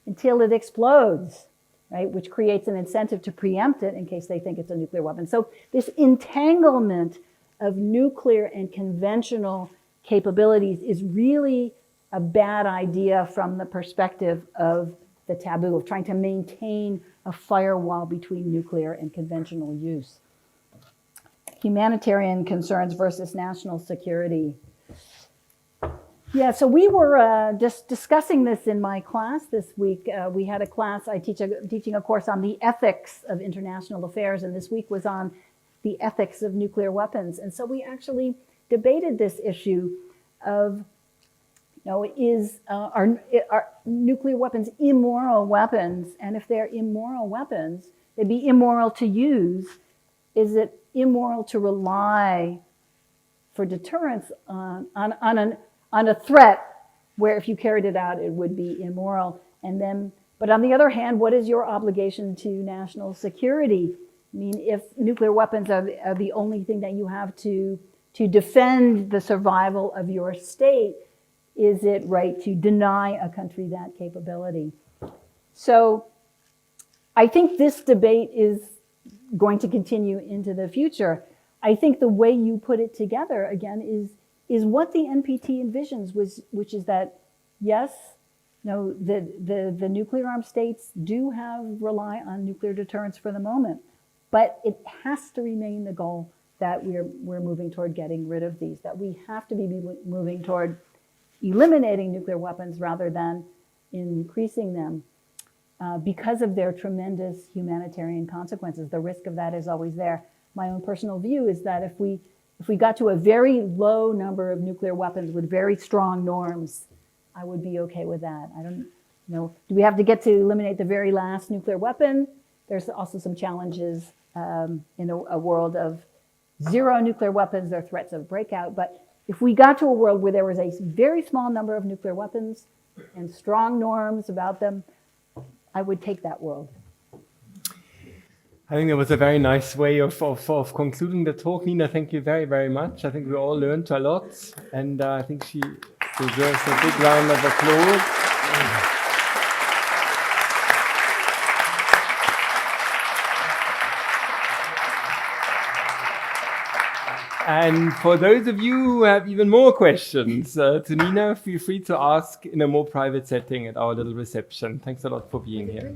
until it explodes, right? Which creates an incentive to preempt it in case they think it's a nuclear weapon. So this entanglement of nuclear and conventional capabilities is really a bad idea from the perspective of the taboo, of trying to maintain a firewall between nuclear and conventional use. Humanitarian concerns versus national security. Yeah, so we were just discussing this in my class this week. We had a class, teaching a course on the ethics of international affairs, and this week was on the ethics of nuclear weapons. And so we actually debated this issue of, are nuclear weapons immoral weapons? And if they're immoral weapons, they'd be immoral to use. Is it immoral to rely for deterrence on a threat where if you carried it out, it would be immoral? And then, but on the other hand, what is your obligation to national security? I mean, if nuclear weapons are the only thing that you have to defend the survival of your state, is it right to deny a country that capability? So I think this debate is going to continue into the future. I think the way you put it together, again, is what the NPT envisions, which is that, yes, the nuclear armed states do rely on nuclear deterrence for the moment, but it has to remain the goal that we're moving toward getting rid of these, that we have to be moving toward eliminating nuclear weapons rather than increasing them because of their tremendous humanitarian consequences. The risk of that is always there. My own personal view is that if we got to a very low number of nuclear weapons with very strong norms, I would be okay with that. I don't know. Do we have to get to eliminate the very last nuclear weapon? There's also some challenges in a world of zero nuclear weapons. There are threats of breakout. But if we got to a world where there was a very small number of nuclear weapons and strong norms about them, I would take that world. I think that was a very nice way of concluding the talk. Nina, thank you very, very much. I think we all learned a lot, and I think she deserves a big round of applause. And for those of you who have even more questions to Nina, feel free to ask in a more private setting at our little reception. Thanks a lot for being here.